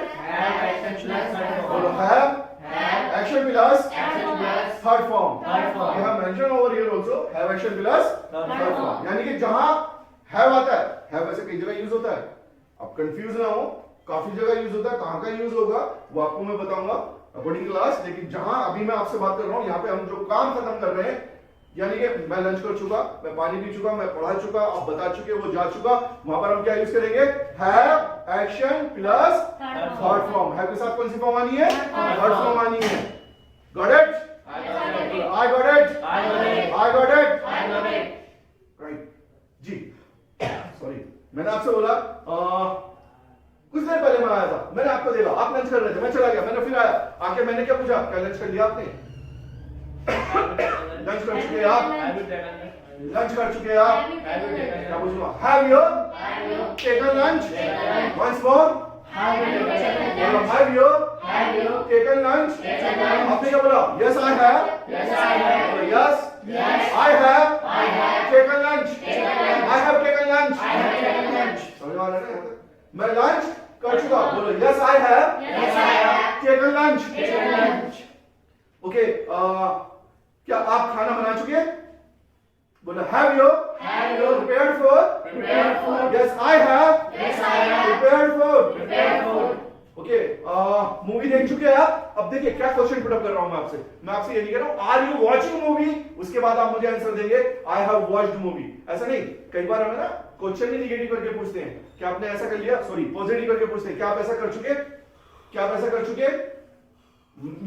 बोलो have action plus third form. We have mention over here also have action plus third form, यानी कि जहां हैव आता है, हैव वैसे कई जगह यूज होता है, आप कंफ्यूज ना हो, काफी जगह यूज होता है, कहां का यूज होगा वो आपको मैं बताऊंगा अकॉर्डिंग क्लास। लेकिन जहां अभी मैं आपसे बात कर रहा हूं, यहाँ पे हम जो काम खत्म कर रहे हैं, यानी कि मैं लंच कर चुका, मैं पानी पी चुका, मैं पढ़ा चुका, आप बता चुके, वो जा चुका, वहां पर हम क्या यूज करेंगे? Have action plus third form. Have के साथ कौन सी फॉर्म आनी है? थर्ड फॉर्म आनी है। Got it? I got it, I got it, right जी। सॉरी, मैंने आपसे बोला कुछ देर पहले मैं आया था, मैंने आपको देखा, आप लंच कर रहे थे, मैं चला गया, मैंने फिर आया, आके मैंने क्या पूछा, क्या लंच कर लिया आपने? लंच कर चुके आप? लंच कर चुके आप? क्या पूछूंगा? Have you taken lunch? Once more, have you taken lunch? आपने क्या बोला? Yes I have, yes I have taken lunch. I have taken lunch. समझ आ रहा है ना? मैं लंच कर चुका, बोलो yes I have taken lunch. Okay, क्या आप खाना बना चुके? बोलो have you prepared food? Yes I have prepared food. Okay, movie देख चुके हैं आप? अब देखिए क्या क्वेश्चन पुट अप कर रहा हूं मैं आपसे ये नहीं कह रहा हूं आर यू वॉचिंग मूवी, उसके बाद आप मुझे आंसर देंगे आई हैव वॉच्ड मूवी, ऐसा नहीं। कई बार हमें ना क्वेश्चन ही निगेटिव करके पूछते हैं, क्या आपने ऐसा कर लिया, सॉरी पॉजिटिव करके पूछते हैं, क्या आप ऐसा कर चुके, क्या आप ऐसा कर चुके?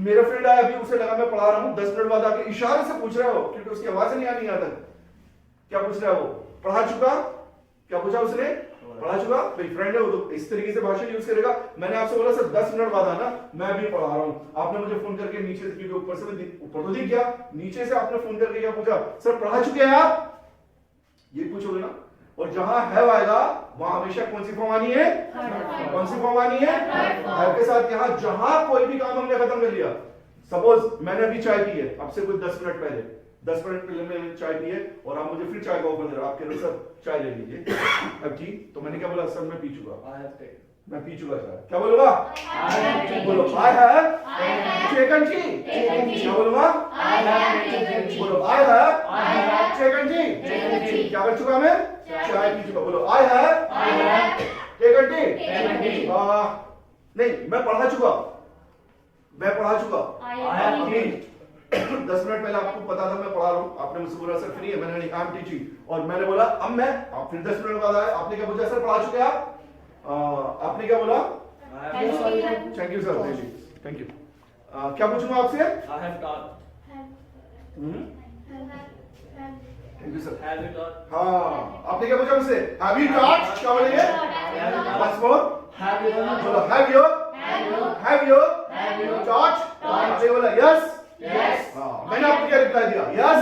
मेरा फ्रेंड आया अभी, उसे लगा मैं पढ़ा रहा हूं, 10 मिनट बाद आके इशारे से पूछ रहा हो, क्योंकि उसकी आवाज नहीं आनी यहां तक, क्या पूछ रहा है वो? पढ़ा चुका? क्या पूछा उसने? पढ़ा चुका? भाई फ्रेंड है वो तो इस तरीके से भाषण यूज करेगा। मैंने आपसे बोला सर 10 मिनट बाद आना, मैं भी पढ़ा रहा हूं। आपने मुझे फोन करके नीचे से, क्योंकि ऊपर से ऊपर तो दिख गया, नीचे से आपने फोन करके क्या पूछा? सर पढ़ा चुके हैं आप? ये पूछोगे ना। और जहां हैव आएगा वहां हमेशा कौन सी फॉर्म आनी है? कौन सी फॉर्म आनी है? हैव के साथ यहां जहां कोई भी काम हमने खत्म कर लिया, सपोज मैंने अभी चाय पी है आपसे कुछ 10 मिनट पहले, 10 मिनट पहले मैंने चाय पी है और आप मुझे फिर चाय का ऑफर दे रहे हो, आप कह रहे हो सर चाय ले लीजिए। अब ठीक, तो मैंने क्या बोला? सर मैं पी चुका, मैं पी चुका चाय। क्या बोलूंगा? बोलो आई हैव टेकन टी। क्या बोलूंगा? बोलो आई हैव टेकन टी। क्या कर चुका मैं? चाय पी चुका। बोलो आई हैव टेकन टी। नहीं, मैं पढ़ा चुका, मैं पढ़ा चुका। 10 मिनट पहले आपको पता था मैं पढ़ा रहा हूं, आपने मुझसे बोला सर फ्री है, मैंने आई एम टीचिंग, और मैंने बोला अब मैं, आप फिर 10 मिनट बाद आए, आपने क्या पूछा? सर पढ़ा चुके आप? आपने क्या बोला? Thank you sir, thank you. क्या पूछूंगा आपसे? I have taught. Thank you sir. Have you taught? हाँ, आपने क्या पूछा मुझसे? Have you taught? क्या बोलेंगे? Once more, Have you taught? बोलो हैव यू टॉट? आपने बोला यस। हाँ, मैंने आपको क्या रिप्लाई दिया? Yes.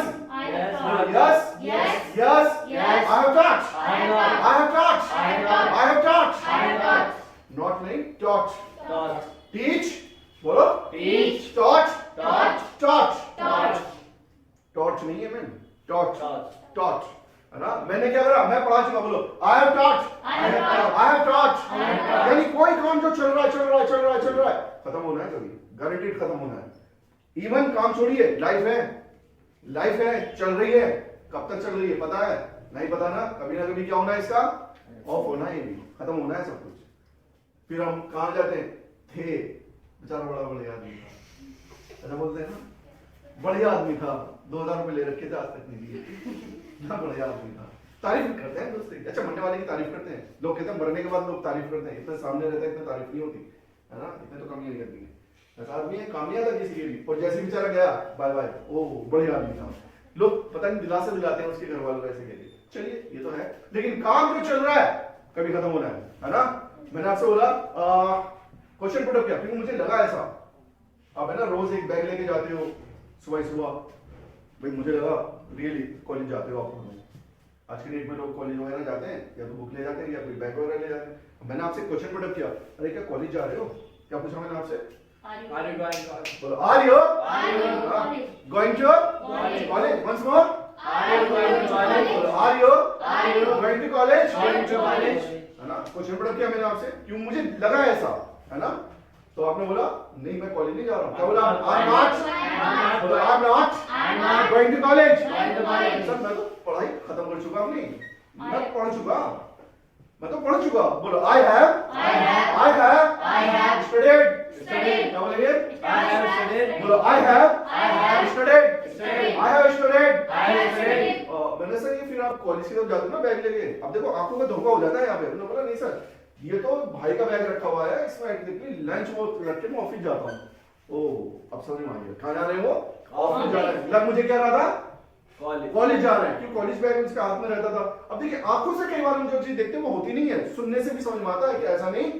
Yes, I have taught, I have taught, not नहीं, टॉट। Taught. टीच, बोलो Teach. Taught, Taught. टॉर्च नहीं है मैन, टॉट, Taught. है ना। मैंने क्या करा? मैं पढ़ा चुका। बोलो आई हैव टॉट। यानी कोई काम जो चल रहा है खत्म होना है, कभी गारंटीड खत्म होना है। इवन काम छोड़िए, लाइफ है, लाइफ है, चल रही है, कब तक चल रही है पता है? नहीं पता ना कभी क्या होना है इसका? ऑफ होना है, ये भी खत्म होना है सब कुछ। फिर हम कहां जाते हैं? थे बेचारा बड़ा बढ़िया आदमी था, ऐसा बोलते हैं ना, बढ़िया आदमी था, 2000 रुपए ले रखे थे, आज तक नहीं दिए ना, बढ़िया आदमी था। तारीफ करते हैं दोस्त, अच्छा मरने वाले की तारीफ करते हैं लोग, कहते हैं मरने के बाद लोग तारीफ करते हैं, इतना सामने रहता है इतना तारीफ नहीं होती है ना, इतने तो कमी नहीं करती है। ऐसा आदमी है, कामयाब था किसी के भी, और जैसे बेचारा गया बाय बाय, ओ बढ़िया आदमी था, लोग पता नहीं दिलासे दिलाते हैं उसके घर वालों को ऐसे कहते। चलिए ये तो है, लेकिन काम जो चल रहा है कभी खत्म होना है ना। मैंने आपसे बोला क्वेश्चन पुट अप किया क्योंकि मुझे लगा ऐसा, आप है ना रोज एक बैग लेके जाते हो सुबह, भाई मुझे लगा रियली कॉलेज जाते हो आप, आज के डेट में लोग कॉलेज वगैरह जाते हैं या तो बुक ले जाते हैं या कोई बैग वगैरह ले जाते हैं। मैंने आपसे क्वेश्चन पुट अप किया, अरे क्या कॉलेज जा रहे हो? क्या पूछा मैंने आपसे? बोलो are you going to college? Once more, are you going to college? है ना, क्वेश्चन पुट अप किया मैंने आपसे, क्यों मुझे लगा ऐसा, है ना। तो आपने बोला नहीं मैं कॉलेज नहीं जा रहा हूँ। क्या बोला? I am not going to college. Sir मैं तो पढ़ाई खत्म कर चुका अपनी, मैं पढ़ चुका, मैं तो पढ़ चुका। बोलो आई हैव स्टडीड। क्या बोलेंगे? बोलो आई हैव स्टडीड। मैंने सर ये फिर आप कॉलेज की तरफ जाते हो ना बैग लेके, अब देखो आंखों का धोखा हो जाता है यहाँ पे। उन्होंने बोला नहीं सर ये तो भाई का बैग रखा हुआ है, इसमें एक्चुअली लंच वो रख के मैं ऑफिस जाता हूँ। ओ अब समझ में आ गया, कहाँ जा रहे हो? ऑफिस जा रहे हैं। लग मुझे क्या रहा था? कॉलेज जा रहे हैं, क्यों कॉलेज बैग उसके हाथ में रहता था। अब देखिए आंखों से कई बार हम जो चीज देखते हैं वो होती नहीं है, सुनने से भी समझ में आता है कि ऐसा नहीं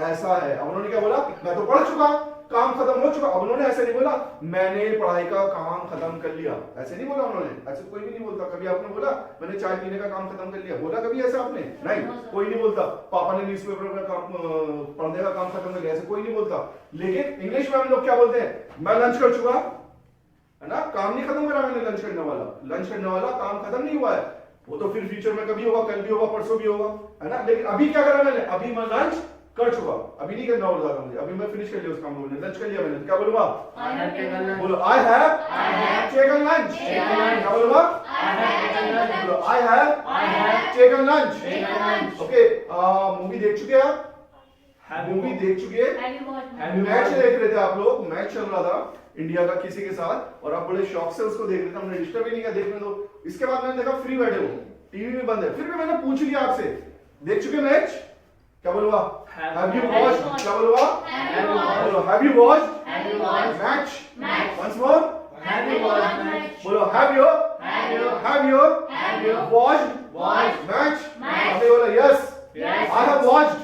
ऐसा है। अब उन्होंने क्या बोला? मैं तो पढ़ चुका, काम खत्म हो चुका। अब उन्होंने ऐसे नहीं बोला मैंने पढ़ाई का काम खत्म कर लिया, ऐसे नहीं बोला उन्होंने, ऐसे कोई भी नहीं बोलता। कभी आपने बोला मैंने चाय पीने का काम खत्म कर लिया? बोला कभी ऐसा आपने? नहीं, कोई नहीं बोलता। पापा ने न्यूज़पेपर का काम पढ़ने का काम खत्म कर लिया, ऐसे कोई नहीं बोलता। लेकिन इंग्लिश में हम लोग क्या बोलते हैं? मैं लंच कर चुका, है ना, काम नहीं खत्म करा मैंने। लंच करने वाला काम खत्म नहीं हुआ है, वो तो फिर फ्यूचर में कभी होगा, कल भी होगा, परसों भी होगा, है ना। लेकिन अभी क्या करा मैंने? अभी मैं लंच कर चुका, अभी नहीं करना और ज्यादा मुझे, अभी मैं फिनिश कर लिया उस काम को, मैंने लंच कर लिया मैंने। क्या बोलूंगा? बोलो आई हैव टेकन लंच। क्या बोलूंगा? बोलो I have taken lunch. Okay, movie देख चुके आप? मूवी देख चुके? मैच देख रहे थे आप लोग, मैच चल रहा था इंडिया का किसी के साथ, और आप बड़े शौक से उसको देख रहे थे, हमने डिस्टर्ब ही नहीं किया, देखने दो। इसके बाद मैंने देखा फ्री बैठे हो, टीवी में बंद है, फिर भी मैंने पूछ लिया आपसे देख चुके मैच? क्या बोलूंगा? Have you watched? क्या बोलूंगा? बोलो have you watched? Match? Once more? बोलो have you watched match? आपने बोला yes. I have watched.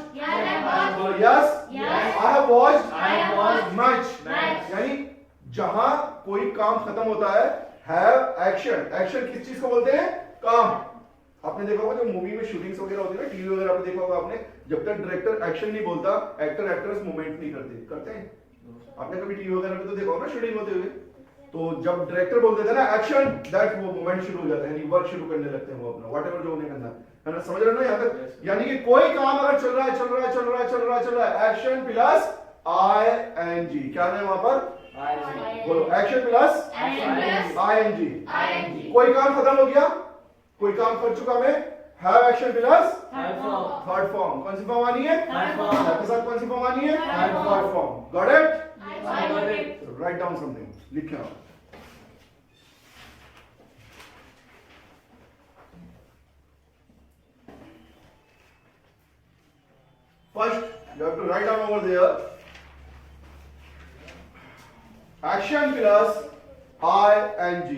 बोलो yes. I have watched match. यानी जहां कोई काम खत्म होता है have action. Action किस चीज को बोलते हैं? काम। आपने देखा होगा जो मूवी में शूटिंग्स वगैरह होती है ना, टीवी वगैरह पे देखा होगा आपने, जब तक डायरेक्टर एक्शन नहीं बोलता एक्टर एक्ट्रेस मूवमेंट नहीं करते हैं। आपने कभी टीवी वगैरह पे तो देखा होगा शूटिंग होते हुए, तो जब डायरेक्टर बोल देता है ना एक्शन, दैट वो मूवमेंट शुरू हो जाता है, यानी वर्क शुरू करने लगते हैं वो अपना व्हाटएवर जो उन्हें करना है ना। समझ रहे हो ना यहाँ तक? यानी कि कोई काम अगर चल रहा है एक्शन प्लस ING, क्या है वहां पर? बोलो एक्शन प्लस ING। कोई काम खत्म हो गया, कोई काम कर चुका मैं, have action plus third form. कौन सी फॉर्म आनी है? आपके साथ कौन सी फॉर्म आनी है? Third form. Got it? Right down something, लिखना। First you have to write down over there action plus ING.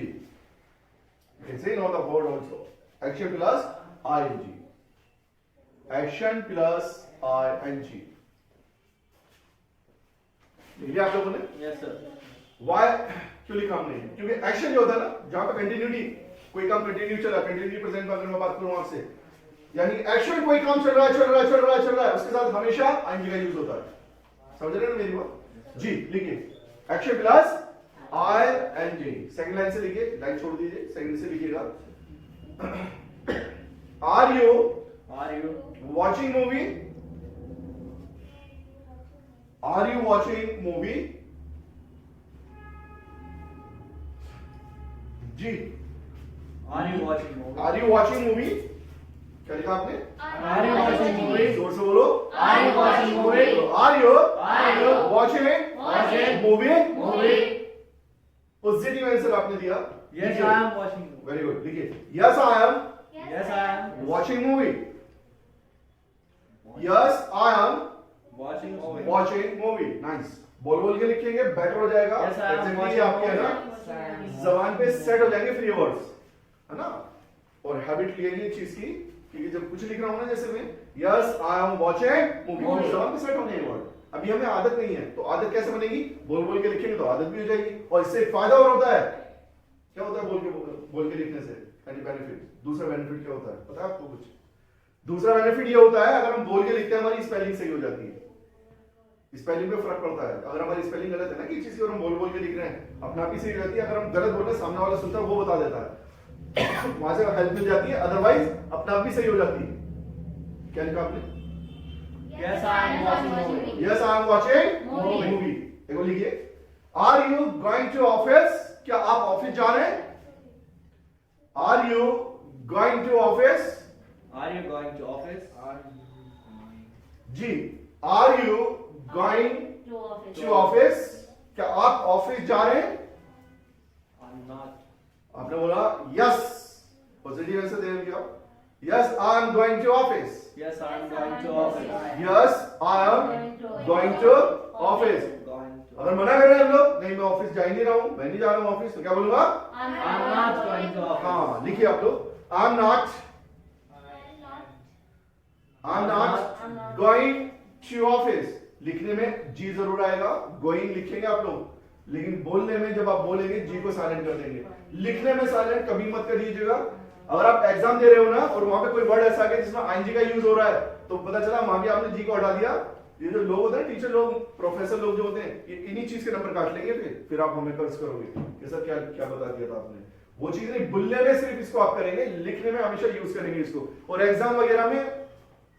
You can say on the board also. Action plus ING. Action plus ING. लिखिए आप लोगों ने? Yes sir. Why क्यों लिखा हमने? क्योंकि action जो होता है ना, जहां पे कंटिन्यूटी, कोई काम कंटिन्यू चला, कंटिन्यूटी प्रेजेंट में अगर मैं बात करूं आपसे, यानी एक्शन कोई काम चल रहा है, उसके साथ हमेशा ING का यूज होता है। समझ रहे हो मेरी बात? जी लिखिए action plus ING। Second line से लिखिए, लाइन छोड़ दीजिए, सेकंड से लिखिएगा। Are you watching movie? Are you watching movie? G जी Are you watching movie? Are you watching movie? क्या लिखा आपने? Are you watching movie? जोर से बोलो। Are you watching movie? Are you Are you watching watching movie? movie? Positive answer आपने दिया। Yes, I am watching movie. Very good. लिखिए yes I am Yes, I am watching movie. Yes I am watching movie. Watching movie. Nice. बोल बोल के लिखेंगे, better हो जाएगा। Yes, I am Exactly watching आपके है ना, movie. जबान पे सेट हो जाएंगे फ्री वर्ड्स, है ना। और हैबिट लिएंगे चीज की, क्योंकि जब कुछ लिख रहा हूं ना, जैसे मैं yes I am watching movie, जबान पे सेट होने हैं वर्ड। अभी हमें आदत नहीं है, तो आदत कैसे बनेगी? बोल बोल के लिखेंगे तो आदत भी हो जाएगी। और इससे एक फायदा और होता है। क्या होता है बोल के लिखने से? यानी बेनिफिट। दूसरा बेनिफिट क्या होता है पता है आपको? कुछ दूसरा बेनिफिट ये होता है, अगर हम बोल के लिखते हैं हमारी स्पेलिंग सही हो जाती है। स्पेलिंग पे फर्क पड़ता है। अगर हमारी स्पेलिंग गलत है ना, कि चीज को हम बोल बोल के लिख रहे हैं, अपने आप ही सही हो जाती है। अगर हम गलत बोल रहे हैं, सामने वाला सुनता है, वो बता देता है, वहां से हेल्प मिल जाती है। अदरवाइज अपने आप भी सही हो जाती है। क्या लिखा आपने? Yes, I am watching movie. Yes I am watching Movie. Movie. देखो लिखिए, are you going to office? क्या आप ऑफिस जा रहे हैं? Are you going to office? Are you going to office? जी, are you going to office? क्या आप ऑफिस जा रहे हैं? I'm not. आपने बोला यस, पॉजिटिव आंसर दे दिया। Yes I am going to office. Yes, I am going to office. Yes I am going to office. Going to. अगर मना कर रहे हैं हम लोग, नहीं मैं ऑफिस जा ही नहीं रहा हूं, मैं नहीं जा रहा हूं ऑफिस, तो क्या बोलूंगा? I'm not going to office. हाँ, लिखिए आप लोग, I am not going to office. लिखने में जी जरूर आएगा, गोइंग लिखेंगे आप लोग, लेकिन बोलने में जब आप बोलेंगे जी को साइलेंट कर देंगे। लिखने में साइलेंट कभी मत करिएगा। अगर आप एग्जाम दे रहे हो ना, और वहां पे कोई वर्ड ऐसा आ गया जिसमें आईएनजी का यूज हो रहा है, तो पता चला वहां भी आपने जी को हटा दिया। ये जो लोग होते हैं, टीचर लोग, प्रोफेसर लोग जो होते हैं, ये इन्हीं चीज के नंबर काट लेंगे। फिर आप हमें कर्ज करोगे कि सर क्या क्या बता दिया था आपने। वो चीज नहीं, बोलने में सिर्फ इसको आप करेंगे, लिखने में हमेशा यूज करेंगे इसको। और एग्जाम वगैरह में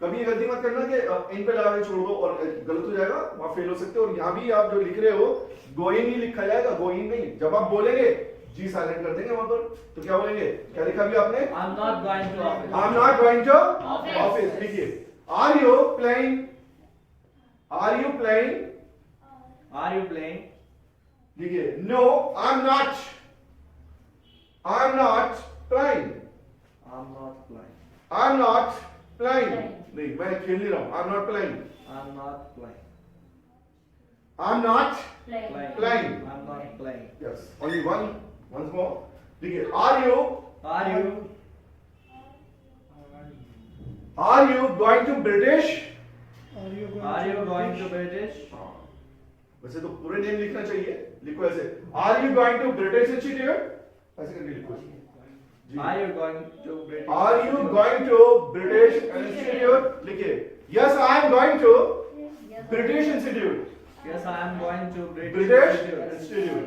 कभी ये गलती मत करना कि इन पे लगा के छोड़ दो और गलत हो जाएगा, वहां फेल हो सकते हो। और यहाँ भी आप जो लिख रहे हो, गोइंग ही लिखा जाएगा, गोइंग नहीं। जब आप बोलेंगे जी साइलेंट कर देंगे वहां पर, तो क्या बोलेंगे? क्या लिखा भी आपने? I'm not going to office. I am not going to Office. Office. लिखिए, are you playing? Are you playing? Are you playing? लिखिए, no I am not, I am not playing, I'm not playing. I am not playing. नहीं, मैं खेल नहीं रहा हूं, I am not playing, I'm not playing. I am not Playing. Playing. I'm not playing. Yes, only once more। लिखिए, are you going to British? Are you going to British? वैसे तो पूरे नेम लिखना चाहिए, लिखो ऐसे, are you going to British institute? ऐसे करके लिखो जी। Are you going to British? Are you going to British institute? लिखिए, yes I am going to British institute. Yes, I am going to British British Institute. Institute.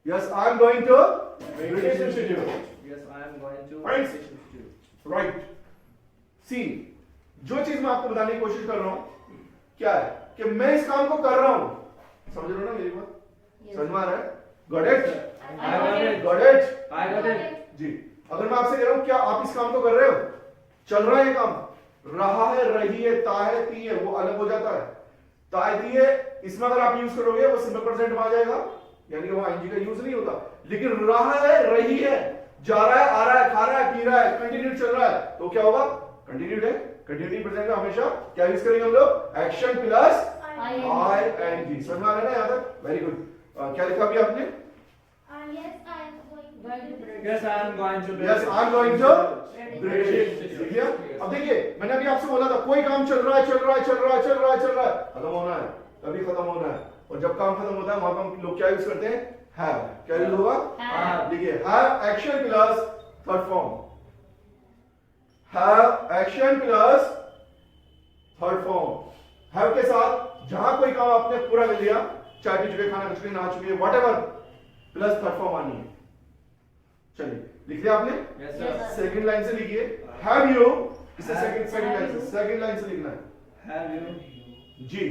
Yes I am going to British institute. Yes, I am going to Right. British Institute. Right. See, जो चीज मैं आपको बताने की कोशिश कर रहा हूं क्या है, कि मैं इस काम को कर रहा हूं। समझ रहे हो ना मेरी बात? समझ में आ रहा है? Got it? I got it. Got it? I got it. जी। अगर मैं आपसे कह रहा हूं, क्या आप इस काम को कर रहे हो? चल रहा है ये काम, रहा है, रही है, ता है, ती है, वो अलग हो जाता है। ताई ती है, इसमें अगर आप यूज करोगे वो सिंपल प्रेजेंट में आ जाएगा, यानी कि वहां आईएनजी का यूज नहीं होता। लेकिन रहा है, रही है, जा रहा है, आ रहा है, खा रहा है, पी रहा है, कंटिन्यू चल रहा है, तो क्या होगा? कंटिन्यूड है। कंटिन्यू प्रेजेंट में हमेशा क्या यूज करेंगे हम लोग? Action plus ING. समझ में आ रहा है ना यहां तक? Very good. क्या लिखा भी आपने? Yes, I am going to yes I am going to British. लिख लिया? अब देखिए, मैंने अभी आपसे बोला था, कोई काम चल रहा है, चल रहा है, चल रहा है, चल रहा है, चल रहा है, खत्म होना है, कभी खत्म होना है। और जब काम खत्म होता है, वहां पर हम लोग क्या यूज करते हैं? हैव। क्या यूज होगा? Have. देखिए, have action plus third form. Have action plus third form. Have के साथ जहां कोई काम आपने पूरा कर लिया, चाय पी चुके, खाना खा चुके, नहा चुके, व्हाटएवर, प्लस थर्ड फॉर्म आनी है। चलिए, लिख लिया आपने? Yes, Yes, sir. sir. Second line से लिखिए, हैव यू। इसे Have- सेकंड लाइन से लिखना है। Have you? जी,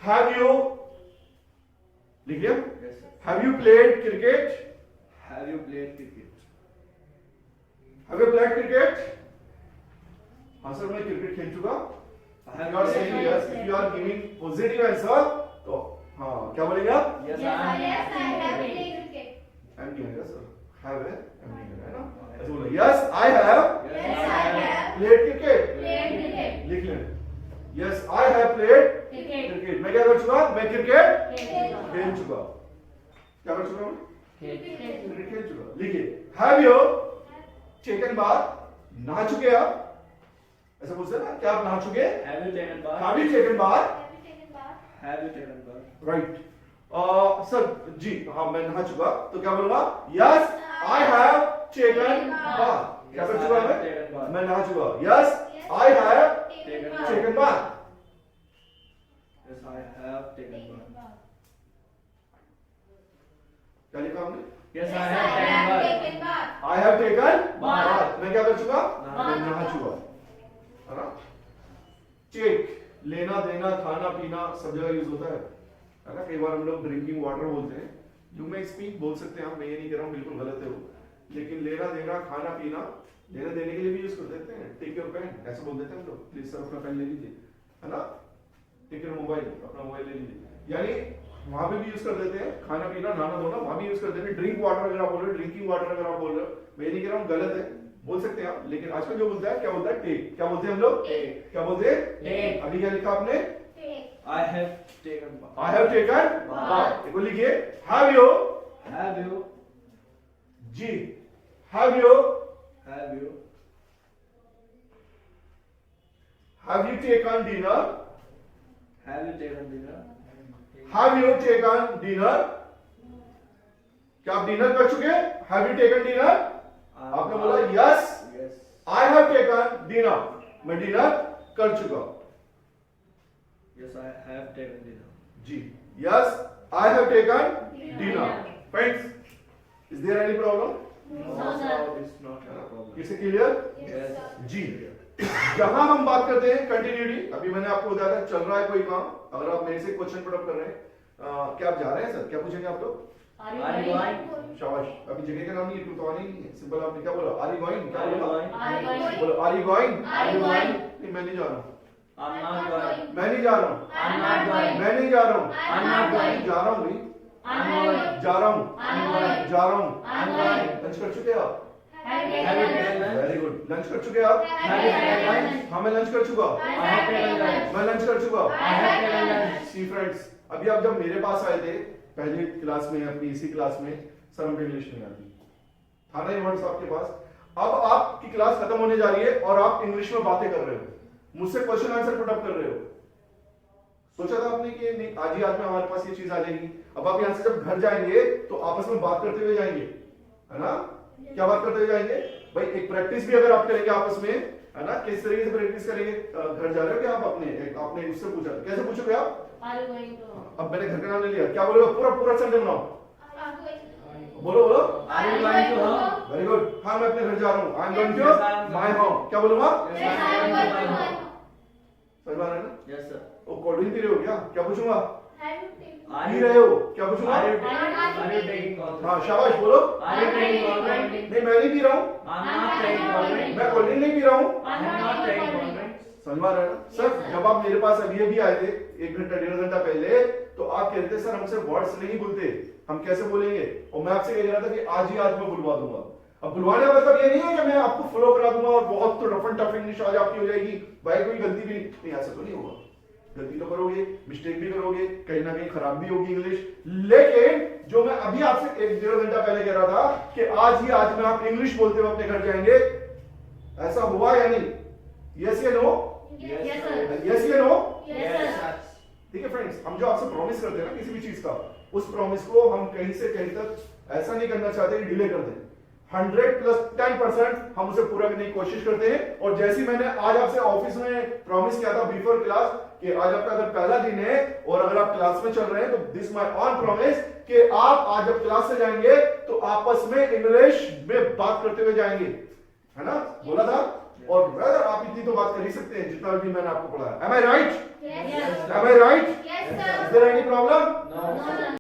हैव यू लिख लिया? Yes, sir. Have you played cricket? Have you played cricket? Have you played cricket? हाँ सर मैं क्रिकेट खेल चुका. I If have you are played saying cricket. yes, if you are giving positive answer, तो हाँ क्या बोलेंगे आप? Yes, Yes, I I am. have played cricket. I'm giving yes sir. Have है, I'm giving है ना? ऐसे बोलो. Yes, I have Yes, I have played cricket. played cricket. लिख लें. Yes, I have played Cricket. cricket. मैं क्या कर चुका? मैं क्रिकेट Cricket. खेल चुका. क्या कर चुका हूँ? Cricket. क्रिकेट खेल चुका. लिखिए. Have you taken bath? नहा चुके आप? ऐसा पूछते हैं ना? क्या आप नहा चुके? Have you taken bath? Have you taken bath? Have you taken bath? Have you taken bath? Right. Sir जी हाँ मैं नहा चुका. तो क्या बोलूँगा? Yes, I have taken bath. क्या कर चुका मैं? Taken bath. मैं नहा चुका. Yes, I have Taken taken bath. Yes, I have taken bath. क्या लिखा हमने? Yes, Yes, I I have taken have bath. taken bath. I have taken Bath. bath. मैं क्या कर चुका? नहा मैं नहा चुका. है ना? Take लेना देना खाना पीना सब जगह यूज होता है ना? कई बार हम लोग ड्रिंकिंग वाटर बोलते हैं. यू मे स्पीक बोल सकते हैं आप. मैं ये नहीं कह रहा हूँ बिल्कुल गलत है वो. लेकिन लेना देना खाना पीना लेने देने के लिए भी यूज कर देते हैं. टेक योर पेन ऐसे बोल देते हैं हम लोग. प्लीज सर अपना पेन ले लीजिए. है ना? टेक योर मोबाइल अपना मोबाइल ले लीजिए. यानी वहां पे भी यूज कर देते हैं. खाना पीना नहाना धोना वहां भी यूज कर देते हैं. ड्रिंक वाटर अगर आप बोल रहे हो ड्रिंकिंग वाटर अगर आप बोल रहे हो मैं ये नहीं कह रहा हूँ गलत है. बोल सकते हैं आप. लेकिन आजकल जो बोलता है क्या बोलता है? टेक. क्या बोलते हैं हम लोग? Take. क्या बोलते हैं? Take. अभी क्या लिखा आपने? Take. I have taken bath. I have taken Bath. bath. देखो लिखिए. Have you? Have you? Ji. Have you? Have you? Have you taken dinner? Have you taken dinner? Have you taken dinner? क्या आप dinner कर चुके? Have you taken dinner? आपने बोला yes. Yes. I have taken dinner. मैं dinner कर चुका. Yes, I have taken dinner. Ji. Yes, I have taken dinner. Friends, is there any problem? No, sir. It's not a problem. Is it clear? Yes, sir. जी. जहां हम बात करते हैं continuity. अभी मैंने आपको बताया था चल रहा है कोई काम. अगर आप मेरे से क्वेश्चन पुट अप कर रहे हैं क्या आप जा रहे हैं सर? क्या पूछेंगे आप लोग? Are Are you going? शाबाश. अभी जगह का नाम नहीं है तो आनी नहीं है. सिंपल आपने क्या बोला? Are you going? क्या Are you बोला? going? Are you going? बोलो Are you going? Are you going? नहीं मैं नहीं जा रहा हूँ. I'm not going. मैं नहीं जा रहा हूँ. I'm not going. मैं नहीं जा रहा हूँ. I'm not going. जा रहा हूँ भाई. I'm going. जा रहा हूँ. I'm going. जा रहा हूँ. I'm going. लंच कर चुके हैं आप? Have you Have you taken taken lunch? lunch? Very good. Lunch कर चुके हैं आप? Have you taken lunch? हाँ मैं लंच कर चुका. I have taken lunch. मैं लंच कर चुका. I have taken lunch. See friends अभी आप जब मेरे पास आए थे पहले क्लास में अपनी इसी क्लास में सर हमको इंग्लिश नहीं आती था ना. ये वर्ड्स आपके पास. अब आपकी क्लास खत्म होने जा रही है और आप इंग्लिश में बातें कर रहे हो. मुझसे क्वेश्चन आंसर पुट अप कर रहे हो. सोचा था आपने कि नहीं आज ही आज में हमारे पास ये चीज आ जाएगी. अब आप यहाँ से जब घर जाएंगे तो आपस में बात करते हुए जाएंगे. है ना? क्या बात करते हुए जाएंगे भाई? एक प्रैक्टिस भी अगर आप करेंगे आपस में. है ना? किस तरीके से प्रैक्टिस करेंगे? घर जा रहे हो क्या आप? आपने उससे पूछा कैसे पूछोगे आप? Are you going to? अब मैंने घर का नाम ले लिया. क्या बोलोगे? पूरा पूरा सेंटेंस बनाओ. Are you going? बोलो बोलो. Are you going to home? Very good. हाँ मैं अपने घर जा रहा हूँ. I am going Yes, I am to going. My home. क्या बोलूंगा? Yes, I am going to my home. समझ में आ रहा है ना? Yes, sir. वो कोल्ड ड्रिंक पी रहे हो क्या? क्या पूछूंगा? Have you taken? Are P you? रहे हो क्या पूछूंगा? Are you? Are Are you taking coffee? हाँ शाबाश बोलो. Are you taking coffee? नहीं मैं नहीं पी रहा हूँ. I'm not taking coffee. मैं कोल्ड ड्रिंक नहीं पी रहा हूँ. I'm not taking coffee. समझ में आ रहा है ना? सर जब आप मेरे पास अभी आए थे 1 घंटा 1.5 घंटा पहले तो आप कहते थे सर हमसे वर्ड्स नहीं बोलते हम कैसे बोलेंगे. और मैं आपसे कह रहा था कि आज ही आज मैं बुलवा दूंगा. अब बुलवाने का मतलब ये नहीं है कि मैं आपको फ्लो करा दूंगा और बहुत तो रफ एंड टफ इंग्लिश आज आपकी हो जाएगी. भाई कोई गलती भी नहीं. ऐसा तो नहीं होगा. गलती तो करोगे मिस्टेक भी करोगे कहीं ना कहीं खराब भी होगी इंग्लिश. लेकिन जो मैं अभी आपसे 1-1.5 घंटा पहले कह रहा था कि आज ही आज में आप इंग्लिश बोलते हुए अपने घर जाएंगे. ऐसा हुआ या नहीं? यस या नो? Yes, sir. यस या नो? Yes, sir. ठीक है फ्रेंड्स. हम जो आपसे प्रॉमिस करते हैं ना किसी भी चीज का उस प्रॉमिस को हम कहीं से कहीं तक ऐसा नहीं करना चाहते कि डिले कर दें. 100 + 10% हम उसे पूरा करने की कोशिश करते हैं. और जैसी मैंने आज आपसे ऑफिस में प्रॉमिस किया था बिफोर क्लास कि आज आपका अगर पहला दिन है और अगर आप क्लास में चल रहे हैं तो दिस माय ऑन प्रॉमिस कि आप आज जब क्लास से जाएंगे तो आपस में इंग्लिश में बात करते हुए जाएंगे. है ना? बोला था. और ब्रदर आप इतनी तो बात कर ही सकते हैं जितना भी मैंने आपको पढ़ाया. Am I right? Yes, sir. Am I right? Yes, Is sir. there any problem? No, No, sir. sir.